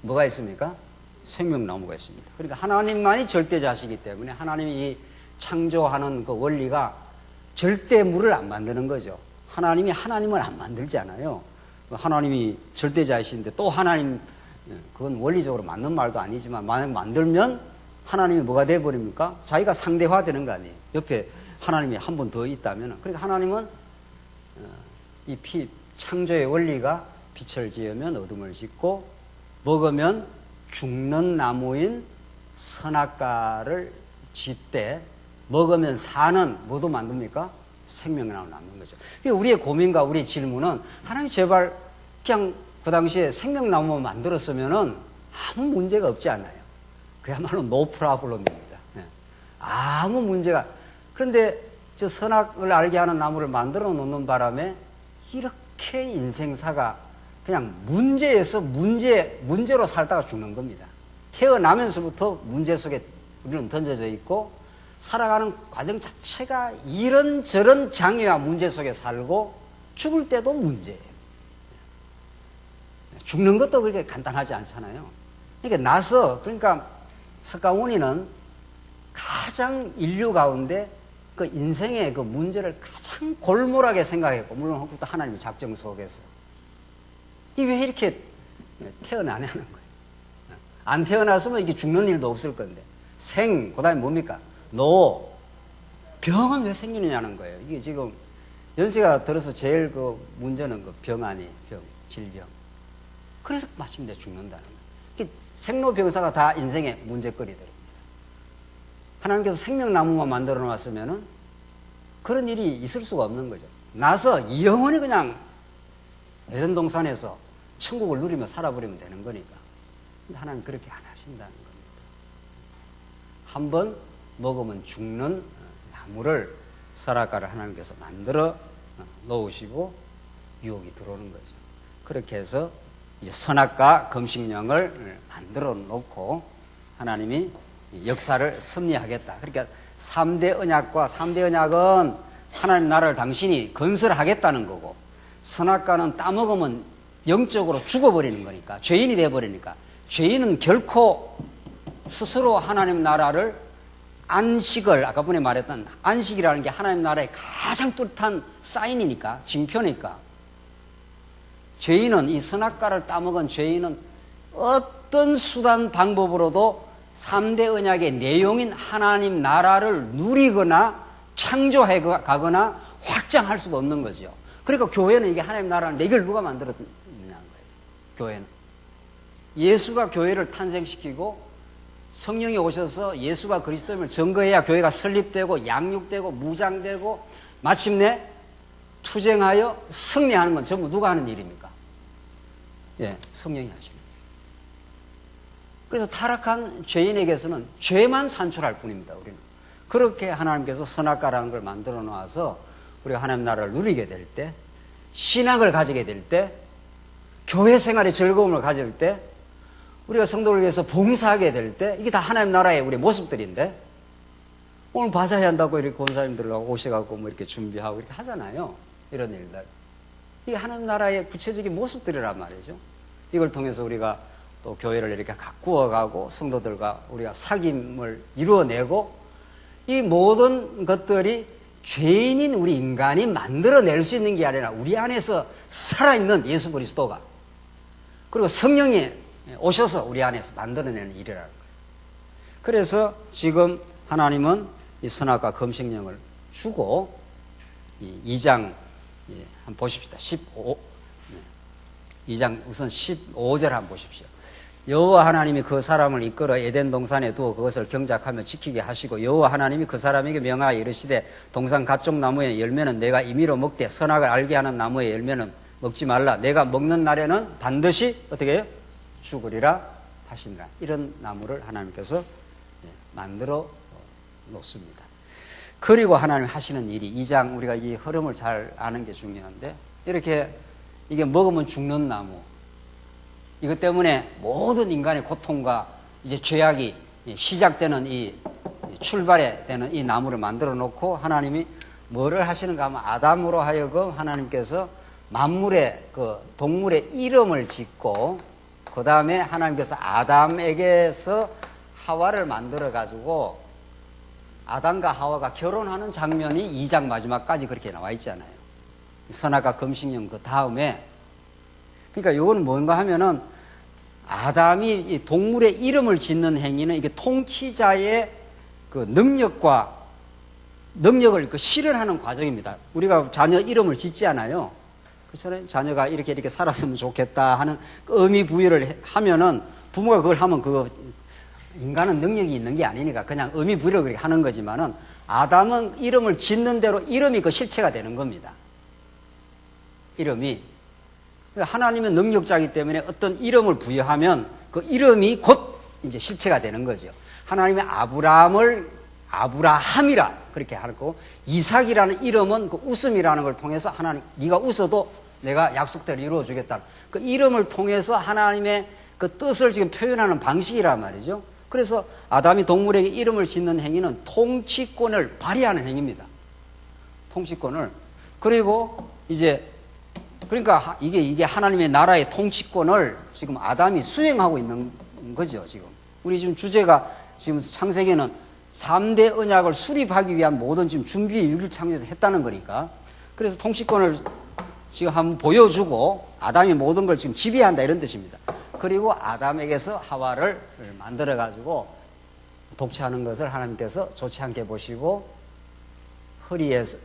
뭐가 있습니까? 생명나무가 있습니다. 그러니까 하나님만이 절대자시기 때문에 하나님이 이 창조하는 그 원리가 절대물을 안 만드는 거죠. 하나님이 하나님을 안 만들잖아요. 하나님이 절대자이신데 또 하나님, 그건 원리적으로 맞는 말도 아니지만 만약 만들면 하나님이 뭐가 돼버립니까? 자기가 상대화되는 거 아니에요. 옆에 하나님이 한 번 더 있다면. 그러니까 하나님은 이 창조의 원리가 빛을 지으면 어둠을 짓고 먹으면 죽는 나무인 선악과를 짓되 먹으면 사는 뭐도 만듭니까? 생명나무 남는 거죠. 그러니까 우리의 고민과 우리의 질문은 하나님 제발 그냥 그 당시에 생명나무만 만들었으면은 아무 문제가 없지 않나요? 그야말로 no problem입니다. 아무 문제가. 그런데 저 선악을 알게 하는 나무를 만들어 놓는 바람에 이렇게 인생사가 그냥 문제에서 문제로 살다가 죽는 겁니다. 태어나면서부터 문제 속에 우리는 던져져 있고 살아가는 과정 자체가 이런저런 장애와 문제 속에 살고 죽을 때도 문제예요. 죽는 것도 그렇게 간단하지 않잖아요. 그러니까 석가모니는 가장 인류 가운데 그 인생의 그 문제를 가장 골몰하게 생각했고, 물론 그것도 하나님의 작정 속에서. 이게 왜 이렇게 태어나냐는 거예요. 안 태어났으면 이게 죽는 일도 없을 건데. 그 다음에 뭡니까? 노. 병은 왜 생기느냐는 거예요. 이게 지금 연세가 들어서 제일 그 문제는 그 병 아니에요. 질병. 그래서 마침내 죽는다는 거예요. 생로병사가 다 인생의 문제거리들입니다. 하나님께서 생명나무만 만들어 놨으면은 그런 일이 있을 수가 없는 거죠. 나서 영원히 그냥 에덴 동산에서 천국을 누리며 살아버리면 되는 거니까. 근데 하나님 그렇게 안 하신다는 겁니다. 한번 먹으면 죽는 나무를 선악과를 하나님께서 만들어 놓으시고 유혹이 들어오는 거죠. 그렇게 해서 이제 선악과 금식령을 만들어 놓고 하나님이 역사를 섭리하겠다. 그러니까 3대 언약과 3대 언약은 하나님 나라를 당신이 건설하겠다는 거고, 선악과는 따먹으면 영적으로 죽어버리는 거니까, 죄인이 되어버리니까, 죄인은 결코 스스로 하나님 나라를 안식을, 아까 전에 말했던 안식이라는 게 하나님 나라의 가장 뚜렷한 사인이니까, 징표니까, 죄인은, 이 선악과를 따먹은 죄인은 어떤 수단 방법으로도 3대 언약의 내용인 하나님 나라를 누리거나 창조해 가거나 확장할 수가 없는 거죠. 그러니까 교회는 이게 하나님 나라는 이걸 누가 만들었냐는 거예요. 교회는. 예수가 교회를 탄생시키고 성령이 오셔서 예수가 그리스도임을 증거해야 교회가 설립되고 양육되고 무장되고 마침내 투쟁하여 승리하는 건 전부 누가 하는 일입니까? 예, 성령이 하십니다. 그래서 타락한 죄인에게서는 죄만 산출할 뿐입니다. 우리는 그렇게 하나님께서 선악과라는 걸 만들어 놓아서 우리가 하나님 나라를 누리게 될 때, 신앙을 가지게 될 때, 교회 생활의 즐거움을 가질 때, 우리가 성도를 위해서 봉사하게 될 때, 이게 다 하나님 나라의 우리 모습들인데, 오늘 바사회 한다고 이렇게 권사님들하고 오셔갖고 뭐 이렇게 준비하고 이렇게 하잖아요. 이런 일들. 이게 하나님 나라의 구체적인 모습들이란 말이죠. 이걸 통해서 우리가 또 교회를 이렇게 가꾸어가고 성도들과 우리가 사귐을 이루어내고, 이 모든 것들이 죄인인 우리 인간이 만들어낼 수 있는 게 아니라 우리 안에서 살아있는 예수 그리스도가, 그리고 성령이 오셔서 우리 안에서 만들어내는 일이라는 거예요. 그래서 지금 하나님은 이 선악과 금식령을 주고 이 2장 한번 보십시다. 2장 우선 15절 한번 보십시오. 여호와 하나님이 그 사람을 이끌어 에덴 동산에 두어 그것을 경작하며 지키게 하시고 여호와 하나님이 그 사람에게 명하여 이르시되 동산 각종 나무의 열매는 내가 임의로 먹되 선악을 알게 하는 나무의 열매는 먹지 말라. 내가 먹는 날에는 반드시 어떻게 해요? 죽으리라 하시니라. 이런 나무를 하나님께서 만들어 놓습니다. 그리고 하나님 하시는 일이 2장 우리가 이 흐름을 잘 아는 게 중요한데 이렇게 이게 먹으면 죽는 나무 이것 때문에 모든 인간의 고통과 이제 죄악이 시작되는 이 출발에 되는 이 나무를 만들어 놓고 하나님이 뭐를 하시는가 하면 아담으로 하여금 하나님께서 만물의 그 동물의 이름을 짓고 그 다음에 하나님께서 아담에게서 하와를 만들어 가지고 아담과 하와가 결혼하는 장면이 2장 마지막까지 그렇게 나와 있잖아요. 선악과 금식령 그 다음에 그러니까 이거는 뭔가 하면은 아담이 이 동물의 이름을 짓는 행위는 이게 통치자의 그 능력을 그 실현하는 과정입니다. 우리가 자녀 이름을 짓지 않아요. 그렇잖아요. 자녀가 이렇게 살았으면 좋겠다 하는 그 의미 부여를 하면은 부모가 그걸 하면 그거 인간은 능력이 있는 게 아니니까 그냥 의미 부여를 그렇게 하는 거지만은 아담은 이름을 짓는 대로 이름이 그 실체가 되는 겁니다. 이름이. 하나님은 능력자이기 때문에 어떤 이름을 부여하면 그 이름이 곧 이제 실체가 되는 거죠. 하나님의 아브라함이라 그렇게 하고 이삭이라는 이름은 그 웃음이라는 걸 통해서 하나님 네가 웃어도 내가 약속대로 이루어 주겠다. 그 이름을 통해서 하나님의 그 뜻을 지금 표현하는 방식이란 말이죠. 그래서 아담이 동물에게 이름을 짓는 행위는 통치권을 발휘하는 행위입니다. 통치권을. 그리고 이제 그러니까 이게 하나님의 나라의 통치권을 지금 아담이 수행하고 있는 거죠, 지금. 우리 지금 주제가 지금 창세기는 3대 언약을 수립하기 위한 모든 지금 준비의 유를 창조해서 했다는 거니까. 그래서 통치권을 지금 한번 보여주고 아담이 모든 걸 지금 지배한다 이런 뜻입니다. 그리고 아담에게서 하와를 만들어 가지고 독차하는 것을 하나님께서 좋지 않게 보시고 허리에서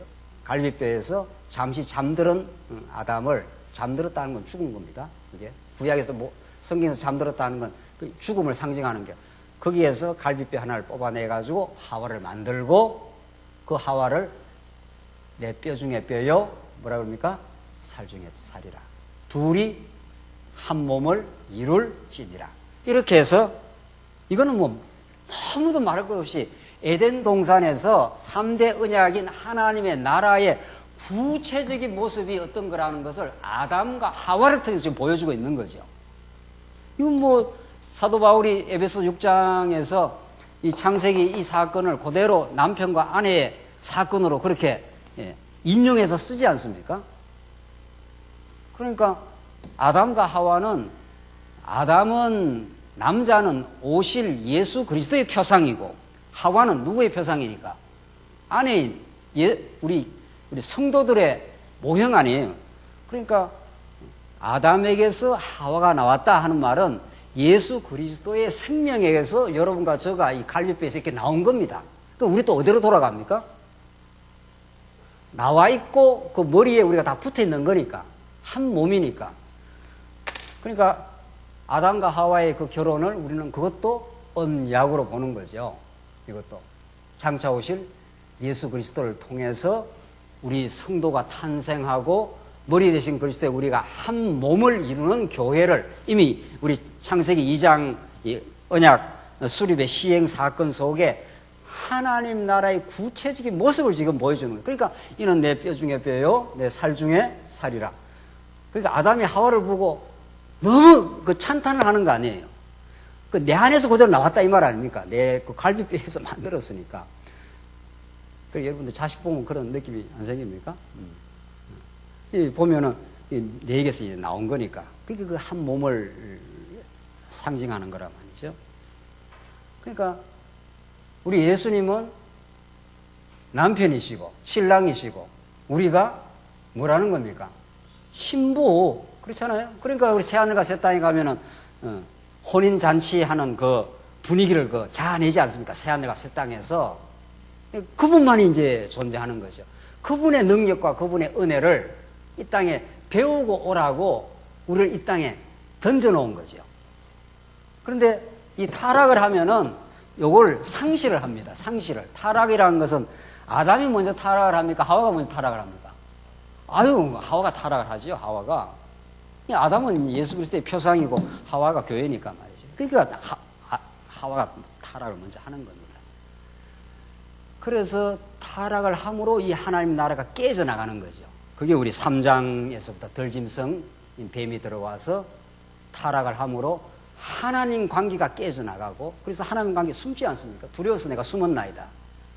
갈비뼈에서 잠시 잠들은 아담을 잠들었다는 건 죽은 겁니다. 그게 구약에서 성경에서 잠들었다는 건 그 죽음을 상징하는 게 거기에서 갈비뼈 하나를 뽑아내 가지고 하와를 만들고 그 하와를 내 뼈 중에 뼈요 뭐라 그럽니까? 살 중에 살이라. 둘이 한 몸을 이룰지니라. 이렇게 해서 이거는 뭐 아무도 말할 것 없이 에덴 동산에서 3대 언약인 하나님의 나라의 구체적인 모습이 어떤 거라는 것을 아담과 하와를 통해서 지금 보여주고 있는 거죠. 이건 뭐 사도 바울이 에베소 6장에서 이 창세기 이 사건을 그대로 남편과 아내의 사건으로 그렇게 인용해서 쓰지 않습니까? 그러니까 아담과 하와는 남자는 오실 예수 그리스도의 표상이고 하와는 누구의 표상이니까? 아내인 우리 성도들의 모형 아니에요. 그러니까 아담에게서 하와가 나왔다 하는 말은 예수 그리스도의 생명에게서 여러분과 저가 이 갈비뼈에서 이렇게 나온 겁니다. 그럼 우리 또 어디로 돌아갑니까? 나와 있고 그 머리에 우리가 다 붙어 있는 거니까. 한 몸이니까. 그러니까 아담과 하와의 그 결혼을 우리는 그것도 언약으로 보는 거죠. 이것도 장차 오실 예수 그리스도를 통해서 우리 성도가 탄생하고 머리 대신 그리스도에 우리가 한 몸을 이루는 교회를 이미 우리 창세기 2장 언약 수립의 시행 사건 속에 하나님 나라의 구체적인 모습을 지금 보여주는 거예요. 그러니까 이는 내 뼈 중에 뼈요 내 살 중에 살이라. 그러니까 아담이 하와를 보고 너무 그 찬탄을 하는 거 아니에요. 그 내 안에서 그대로 나왔다 이 말 아닙니까? 내 그 갈비뼈에서 만들었으니까. 그 여러분들 자식 보면 그런 느낌이 안 생깁니까? 보면은 내에게서 이제 나온 거니까. 그러니까 그 한 몸을 상징하는 거란 말이죠. 그러니까 우리 예수님은 남편이시고 신랑이시고 우리가 뭐라는 겁니까? 신부. 그렇잖아요. 그러니까 우리 새하늘과 새 땅에 가면은 혼인 잔치하는 그 분위기를 그 자아내지 않습니까? 새하늘과 새 땅에서 그분만이 이제 존재하는 거죠. 그분의 능력과 그분의 은혜를 이 땅에 배우고 오라고 우리를 이 땅에 던져놓은 거죠. 그런데 이 타락을 하면은 요걸 상실을 합니다. 상실을. 타락이라는 것은 아담이 먼저 타락을 합니까? 하와가 먼저 타락을 합니까? 아유, 하와가 타락을 하죠. 하와가. 아담은 예수 그리스도의 표상이고 하와가 교회니까 말이죠. 그러니까 하와가 타락을 먼저 하는 겁니다. 그래서 타락을 함으로 이 하나님 나라가 깨져나가는 거죠. 그게 우리 3장에서부터 덜짐승 뱀이 들어와서 타락을 함으로 하나님 관계가 깨져나가고, 그래서 하나님 관계 숨지 않습니까? 두려워서 내가 숨었나이다.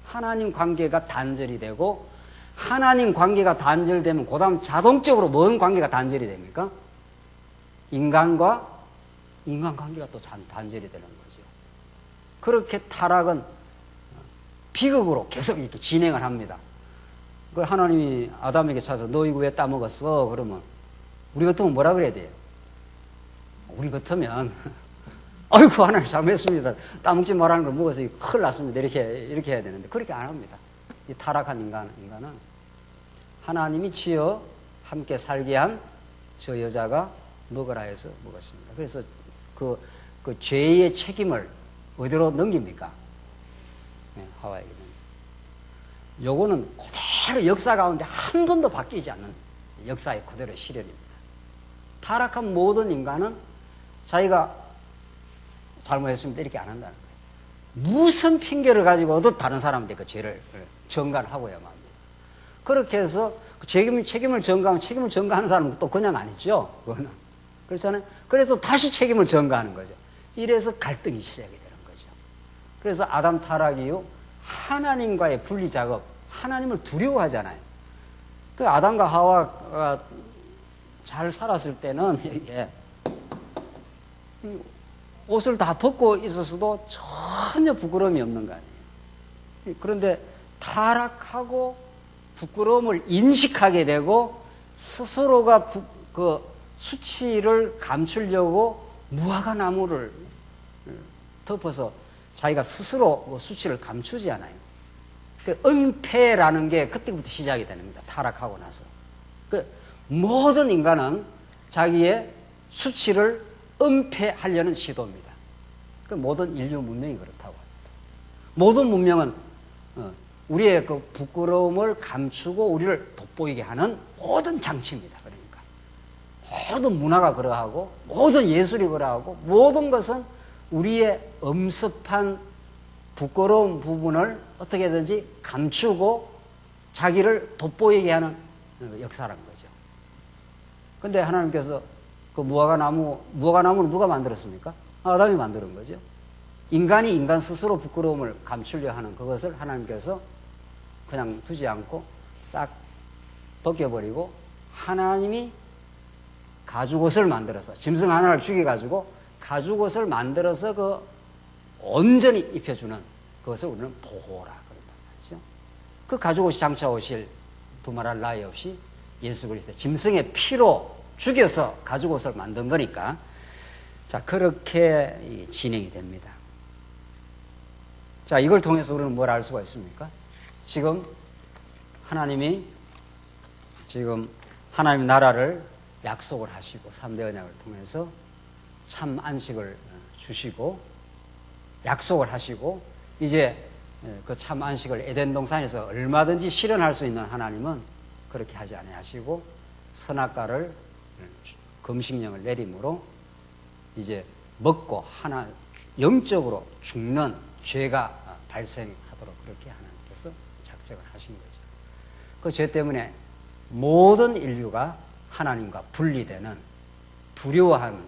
하나님 관계가 단절이 되고, 하나님 관계가 단절되면 그 다음 자동적으로 뭔 관계가 단절이 됩니까? 인간 관계가 또 단절이 되는 거죠. 그렇게 타락은 비극으로 계속 이렇게 진행을 합니다. 그 하나님이 아담에게 찾아서 너 이거 왜 따먹었어? 그러면 우리 같으면 뭐라 그래야 돼요? 우리 같으면 아이고 하나님 잘못했습니다. 따먹지 말라는 걸 먹어서 큰일 났습니다. 이렇게 해야 되는데 그렇게 안 합니다. 이 타락한 인간은 하나님이 지어 함께 살게 한 저 여자가 먹으라 해서 먹었습니다. 그래서 그 죄의 책임을 어디로 넘깁니까? 네, 하와에게. 요거는 그대로 역사 가운데 한 번도 바뀌지 않는 역사의 그대로 실현입니다. 타락한 모든 인간은 자기가 잘못했습니다 이렇게 안 한다는 거예요. 무슨 핑계를 가지고도 다른 사람한테 그 죄를 전가하고야만 합니다. 그렇게 해서 책임을 전가하면 책임을 전가하는 사람은 또 그냥 아니죠. 그거는. 그렇잖아요. 그래서 다시 책임을 전가하는 거죠. 이래서 갈등이 시작이 되는 거죠. 그래서 아담 타락 이후 하나님과의 분리 작업, 하나님을 두려워하잖아요. 그 아담과 하와가 잘 살았을 때는 이게 옷을 다 벗고 있었어도 전혀 부끄러움이 없는 거 아니에요. 그런데 타락하고 부끄러움을 인식하게 되고 스스로가 그 수치를 감추려고 무화과 나무를 덮어서 자기가 스스로 수치를 감추지 않아요. 그 은폐라는 게 그때부터 시작이 되는 겁니다. 타락하고 나서. 그 모든 인간은 자기의 수치를 은폐하려는 시도입니다. 그 모든 인류 문명이 그렇다고 합니다. 모든 문명은 우리의 그 부끄러움을 감추고 우리를 돋보이게 하는 모든 장치입니다. 그러니까 모든 문화가 그러하고 모든 예술이 그러하고 모든 것은 우리의 엄습한 부끄러운 부분을 어떻게든지 감추고 자기를 돋보이게 하는 역사라는 거죠. 근데 하나님께서 그 무화과나무는 누가 만들었습니까? 아담이 만드는 거죠. 인간이 인간 스스로 부끄러움을 감추려 하는 그것을 하나님께서 그냥 두지 않고 싹 벗겨버리고 하나님이 가죽옷을 만들어서 짐승 하나를 죽여가지고 가죽옷을 만들어서 그 온전히 입혀주는 그것을 우리는 보호라 그런단 말이죠. 그 가죽옷이 장차 오실 두말할 나위 없이 예수 그리스도 짐승의 피로 죽여서 가죽옷을 만든 거니까 자 그렇게 진행이 됩니다. 자 이걸 통해서 우리는 뭘 알 수가 있습니까? 지금 하나님이 하나님 나라를 약속을 하시고 3대 언약을 통해서 참 안식을 주시고 약속을 하시고 이제 그 참 안식을 에덴 동산에서 얼마든지 실현할 수 있는 하나님은 그렇게 하지 아니하시고 선악과를 금식령을 내림으로 이제 먹고 영적으로 죽는 죄가 발생하도록 그렇게 하나님께서 작정을 하신 거죠. 그 죄 때문에 모든 인류가 하나님과 분리되는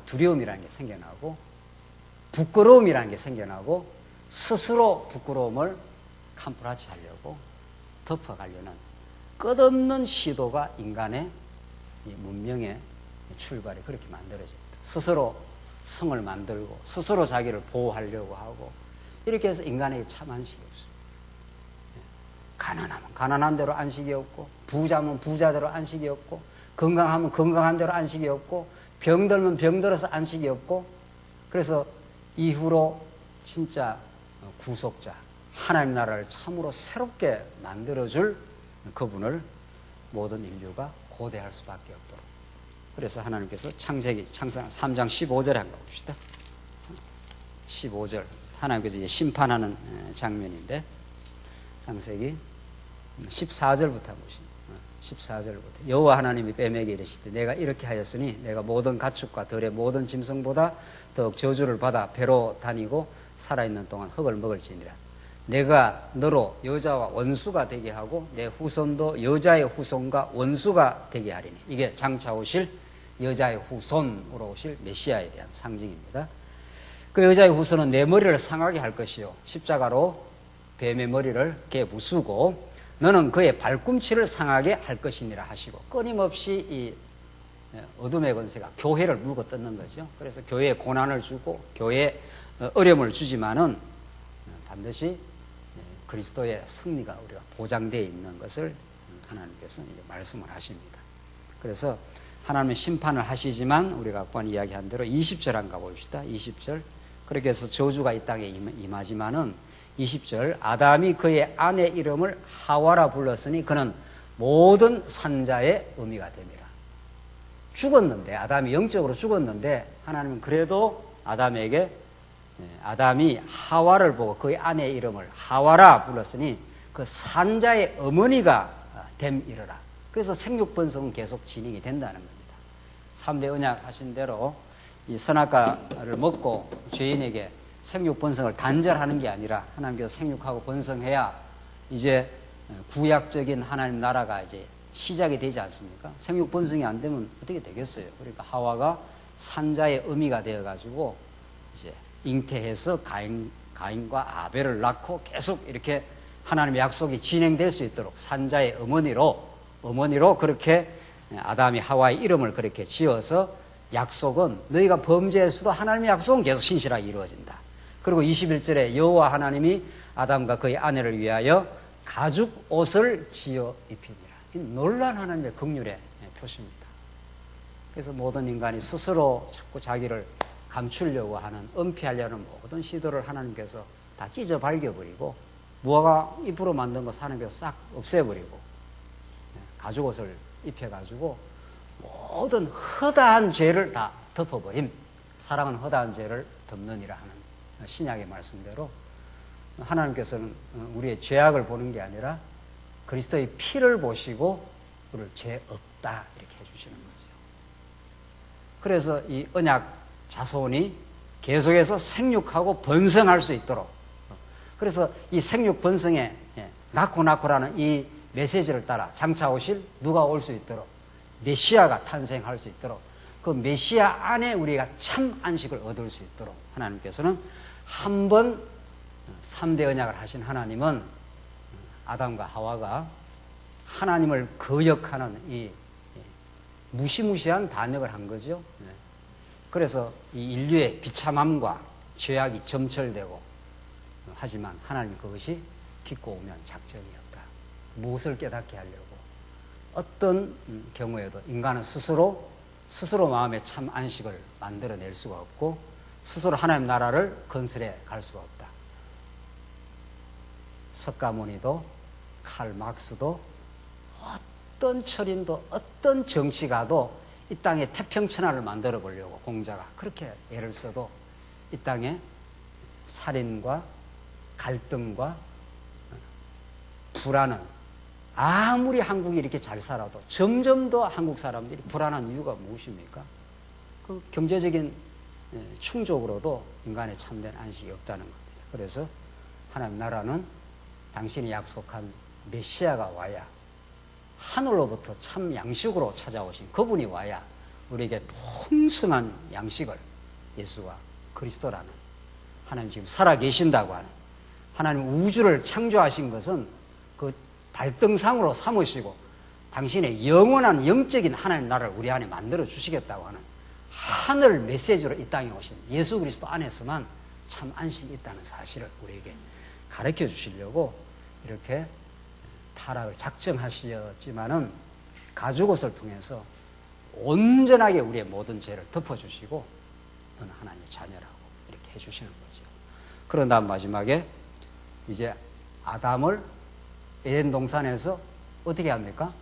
두려움이라는 게 생겨나고 부끄러움이라는 게 생겨나고 스스로 부끄러움을 캄프라치 하려고 덮어가려는 끝없는 시도가 인간의 문명의 출발이 그렇게 만들어집니다. 스스로 성을 만들고 스스로 자기를 보호하려고 하고 이렇게 해서 인간에게 참 안식이 없습니다. 가난하면 가난한 대로 안식이 없고 부자면 부자대로 안식이 없고 건강하면 건강한 대로 안식이 없고 병들면 병들어서 안식이 없고 그래서 이후로 진짜 구속자, 하나님 나라를 참으로 새롭게 만들어줄 그분을 모든 인류가 고대할 수밖에 없도록. 그래서 하나님께서 창세기 3장 15절에 한번 봅시다. 15절. 하나님께서 이제 심판하는 장면인데, 창세기 14절부터 보시면, 14절부터 여호와 하나님이 뱀에게 이르시되 내가 이렇게 하였으니 내가 모든 가축과 들의 모든 짐승보다 더욱 저주를 받아 배로 다니고 살아있는 동안 흙을 먹을지니라. 내가 너로 여자와 원수가 되게 하고 내 후손도 여자의 후손과 원수가 되게 하리니. 이게 장차 오실 여자의 후손으로 오실 메시아에 대한 상징입니다. 그 여자의 후손은 내 머리를 상하게 할 것이요 십자가로 뱀의 머리를 걔 부수고 너는 그의 발꿈치를 상하게 할 것이니라 하시고, 끊임없이 이 어둠의 권세가 교회를 물고 뜯는 거죠. 그래서 교회에 고난을 주고 교회에 어려움을 주지만은 반드시 그리스도의 승리가 우리가 보장되어 있는 것을 하나님께서 이제 말씀을 하십니다. 그래서 하나님은 심판을 하시지만 우리가 아까 이야기한 대로 20절 한번 가봅시다. 20절. 그렇게 해서 저주가 이 땅에 임하지만은 20절, 아담이 그의 아내 이름을 하와라 불렀으니 그는 모든 산자의 의미가 됩니다. 죽었는데, 아담이 영적으로 죽었는데 하나님은 그래도 아담이 하와를 보고 그의 아내 이름을 하와라 불렀으니 그 산자의 어머니가 됨이르라. 그래서 생육번성은 계속 진행이 된다는 겁니다. 3대 언약 하신 대로 이 선악과를 먹고 죄인에게 생육번성을 단절하는 게 아니라 하나님께서 생육하고 번성해야 이제 구약적인 하나님 나라가 이제 시작이 되지 않습니까? 생육번성이 안 되면 어떻게 되겠어요? 그러니까 하와가 산자의 의미가 되어가지고 이제 잉태해서 가인과 아벨을 낳고 계속 이렇게 하나님의 약속이 진행될 수 있도록 산자의 어머니로 그렇게 아담이 하와의 이름을 그렇게 지어서 약속은 너희가 범죄했어도 하나님의 약속은 계속 신실하게 이루어진다. 그리고 21절에 여호와 하나님이 아담과 그의 아내를 위하여 가죽 옷을 지어 입히니라. 이 놀라운 하나님의 긍휼의 표시입니다. 그래서 모든 인간이 스스로 자꾸 자기를 감추려고 하는, 은폐하려는 모든 시도를 하나님께서 다 찢어 발겨버리고 무화과 잎으로 만든 것 하나님께서 싹 없애버리고 가죽 옷을 입혀가지고 모든 허다한 죄를 다 덮어버림. 사랑은 허다한 죄를 덮느니라 하는 신약의 말씀대로 하나님께서는 우리의 죄악을 보는 게 아니라 그리스도의 피를 보시고 우리를 죄 없다 이렇게 해주시는 거죠. 그래서 이 언약 자손이 계속해서 생육하고 번성할 수 있도록, 그래서 이 생육 번성에 낳고라는 이 메시지를 따라 장차 오실 누가 올 수 있도록, 메시아가 탄생할 수 있도록, 그 메시아 안에 우리가 참 안식을 얻을 수 있도록 하나님께서는 한 번 3대 언약을 하신 하나님은 아담과 하와가 하나님을 거역하는 이 무시무시한 반역을 한 거죠. 그래서 이 인류의 비참함과 죄악이 점철되고, 하지만 하나님 그것이 기꺼 오면 작전이었다. 무엇을 깨닫게 하려고? 어떤 경우에도 인간은 스스로 마음의 참 안식을 만들어낼 수가 없고 스스로 하나님 나라를 건설해 갈 수가 없다. 석가모니도 칼 막스도 어떤 철인도 어떤 정치가도 이 땅에 태평천하를 만들어 보려고 공자가 그렇게 애를 써도 이 땅에 살인과 갈등과 불안은 아무리 한국이 이렇게 잘 살아도 점점 더 한국 사람들이 불안한 이유가 무엇입니까? 그 경제적인 충족으로도 인간의 참된 안식이 없다는 겁니다. 그래서 하나님 나라는 당신이 약속한 메시아가 와야, 하늘로부터 참 양식으로 찾아오신 그분이 와야 우리에게 풍성한 양식을, 예수와 그리스도라는 하나님 지금 살아계신다고 하는, 하나님 우주를 창조하신 것은 그 발등상으로 삼으시고 당신의 영원한 영적인 하나님 나라를 우리 안에 만들어 주시겠다고 하는 하늘 메시지로 이 땅에 오신 예수 그리스도 안에서만 참 안식이 있다는 사실을 우리에게 가르쳐 주시려고 이렇게 타락을 작정하셨지만은 가죽옷을 통해서 온전하게 우리의 모든 죄를 덮어주시고 너는 하나님의 자녀라고 해주시는 거죠. 그런 다음 마지막에 이제 아담을 에덴 동산에서 어떻게 합니까?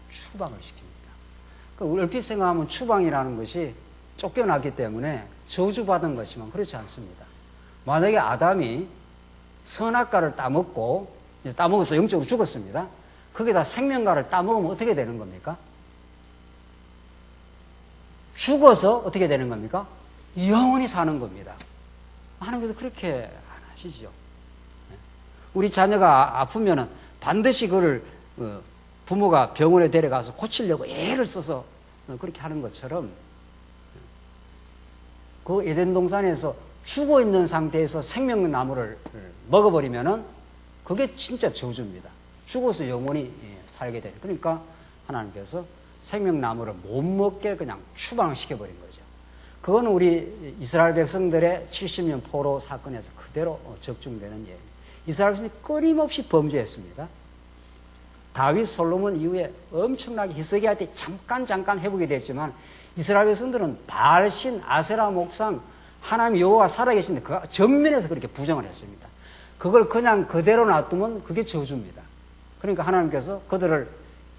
추방을 시킵니다. 얼핏 생각하면 추방이라는 것이 쫓겨났기 때문에 저주받은 것이면 그렇지 않습니다. 만약에 아담이 선악과를 따먹어서 영적으로 죽었습니다. 거기다 생명과를 따먹으면 어떻게 되는 겁니까? 죽어서 어떻게 되는 겁니까? 영원히 사는 겁니다. 하나님께서 그렇게 안 하시죠. 우리 자녀가 아프면은 반드시 그를 부모가 병원에 데려가서 고치려고 애를 써서 그렇게 하는 것처럼 그 에덴 동산에서 죽어 있는 상태에서 생명나무를 먹어버리면은 그게 진짜 저주입니다. 죽어서 영원히 살게 돼요. 그러니까 하나님께서 생명나무를 못 먹게 그냥 추방시켜버린 거죠. 그거는 우리 이스라엘 백성들의 70년 포로 사건에서 그대로 적중되는 예입니다. 이스라엘 백성이 끊임없이 범죄했습니다. 다윗 솔로몬 이후에 엄청나게 히스기야한테 잠깐 해보게 됐지만 이스라엘 백성들은 바알신 아세라 목상 하나님 여호와가 살아계신데 그 전면에서 그렇게 부정을 했습니다. 그걸 그냥 그대로 놔두면 그게 저주입니다. 그러니까 하나님께서 그들을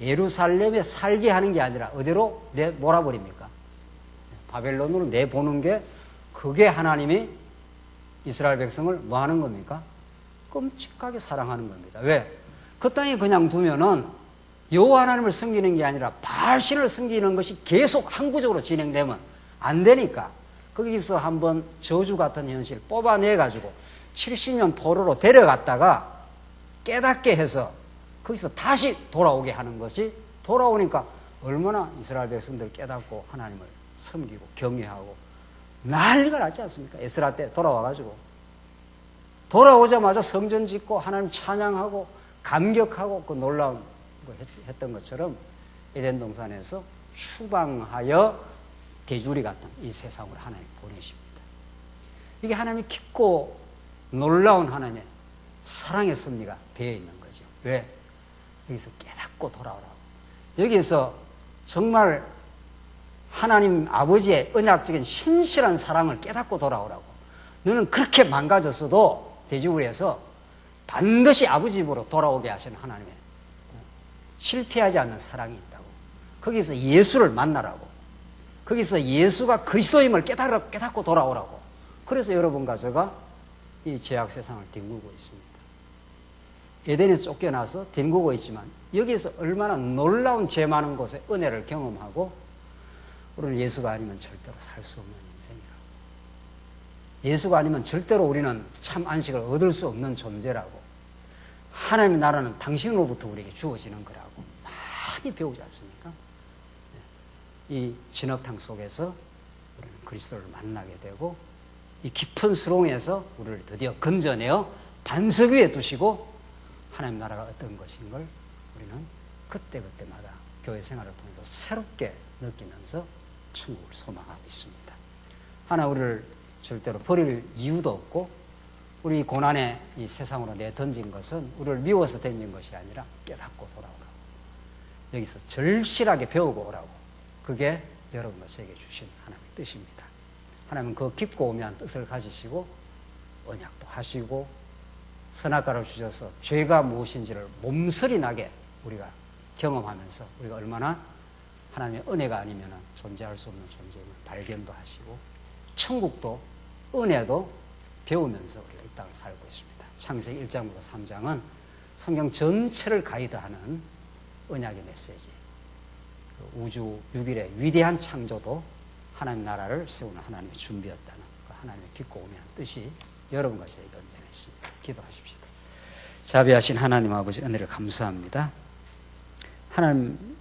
예루살렘에 살게 하는 게 아니라 어디로 몰아버립니까? 바벨론으로 내보는 게 그게 하나님이 이스라엘 백성을 뭐 하는 겁니까? 끔찍하게 사랑하는 겁니다. 왜? 그 땅에 그냥 두면은 여호와 하나님을 섬기는 게 아니라 바알신을 섬기는 것이 계속 항구적으로 진행되면 안 되니까 거기서 한번 저주 같은 현실 뽑아내가지고 70년 포로로 데려갔다가 깨닫게 해서 거기서 다시 돌아오게 하는 것이 돌아오니까 얼마나 이스라엘 백성들 깨닫고 하나님을 섬기고 경외하고 난리가 났지 않습니까? 에스라 때 돌아와가지고 돌아오자마자 성전 짓고 하나님 찬양하고 감격하고 그 놀라운 걸 했던 것처럼 에덴 동산에서 추방하여 대주리 같은 이 세상으로 하나님 보내십니다. 이게 하나님이 깊고 놀라운 하나님의 사랑의 섭리가 배어 있는 거죠. 왜? 여기서 깨닫고 돌아오라고. 여기서 정말 하나님 아버지의 언약적인 신실한 사랑을 깨닫고 돌아오라고. 너는 그렇게 망가졌어도 돼지우리에서 반드시 아버지 집으로 돌아오게 하시는 하나님의 실패하지 않는 사랑이 있다고. 거기서 예수를 만나라고. 거기서 예수가 그리스도임을 깨닫고 돌아오라고. 그래서 여러분과 제가 이 죄악 세상을 뒹굴고 있습니다. 에덴에서 쫓겨나서 뒹굴고 있지만 여기에서 얼마나 놀라운 죄 많은 곳에 은혜를 경험하고 우리는 예수가 아니면 절대로 살 수 없는 인생이라고. 예수가 아니면 절대로 우리는 참 안식을 얻을 수 없는 존재라고. 하나님의 나라는 당신으로부터 우리에게 주어지는 거라고 많이 배우지 않습니까? 이 진흙탕 속에서 우리는 그리스도를 만나게 되고 이 깊은 수렁에서 우리를 드디어 건져내어 반석 위에 두시고 하나님 나라가 어떤 것인 걸 우리는 그때그때마다 교회 생활을 통해서 새롭게 느끼면서 천국을 소망하고 있습니다. 하나님 우리를 절대로 버릴 이유도 없고 우리 고난의 이 세상으로 내던진 것은 우리를 미워서 던진 것이 아니라 깨닫고 돌아오라고. 여기서 절실하게 배우고 오라고. 그게 여러분과 저에게 주신 하나님의 뜻입니다. 하나님은 그 깊고 오묘한 뜻을 가지시고 언약도 하시고 선악과를 주셔서 죄가 무엇인지를 몸서리 나게 우리가 경험하면서 우리가 얼마나 하나님의 은혜가 아니면 존재할 수 없는 존재임을 발견도 하시고 천국도 은혜도 배우면서 우리가 이 땅을 살고 있습니다. 창세기 1장부터 3장은 성경 전체를 가이드하는 언약의 메시지. 우주 6일의 위대한 창조도 하나님 나라를 세우는 하나님의 준비였다는 그 하나님의 깊고 오묘한 뜻이 여러분과 저에게 언제나 있습니다. 기도하십시다. 자비하신 하나님 아버지 은혜를 감사합니다. 하나님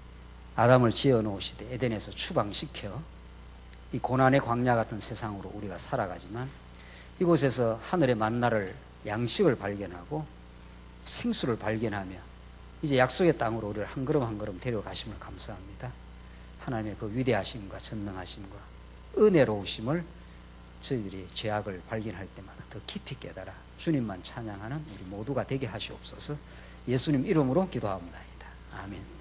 아담을 지어 놓으시되 에덴에서 추방시켜 이 고난의 광야 같은 세상으로 우리가 살아가지만 이곳에서 하늘의 만나를 양식을 발견하고 생수를 발견하며 이제 약속의 땅으로 우리를 한 걸음 한 걸음 데려가심을 감사합니다. 하나님의 그 위대하심과 전능하심과 은혜로우심을 저희들이 죄악을 발견할 때마다 더 깊이 깨달아 주님만 찬양하는 우리 모두가 되게 하시옵소서. 예수님 이름으로 기도합니다. 아멘.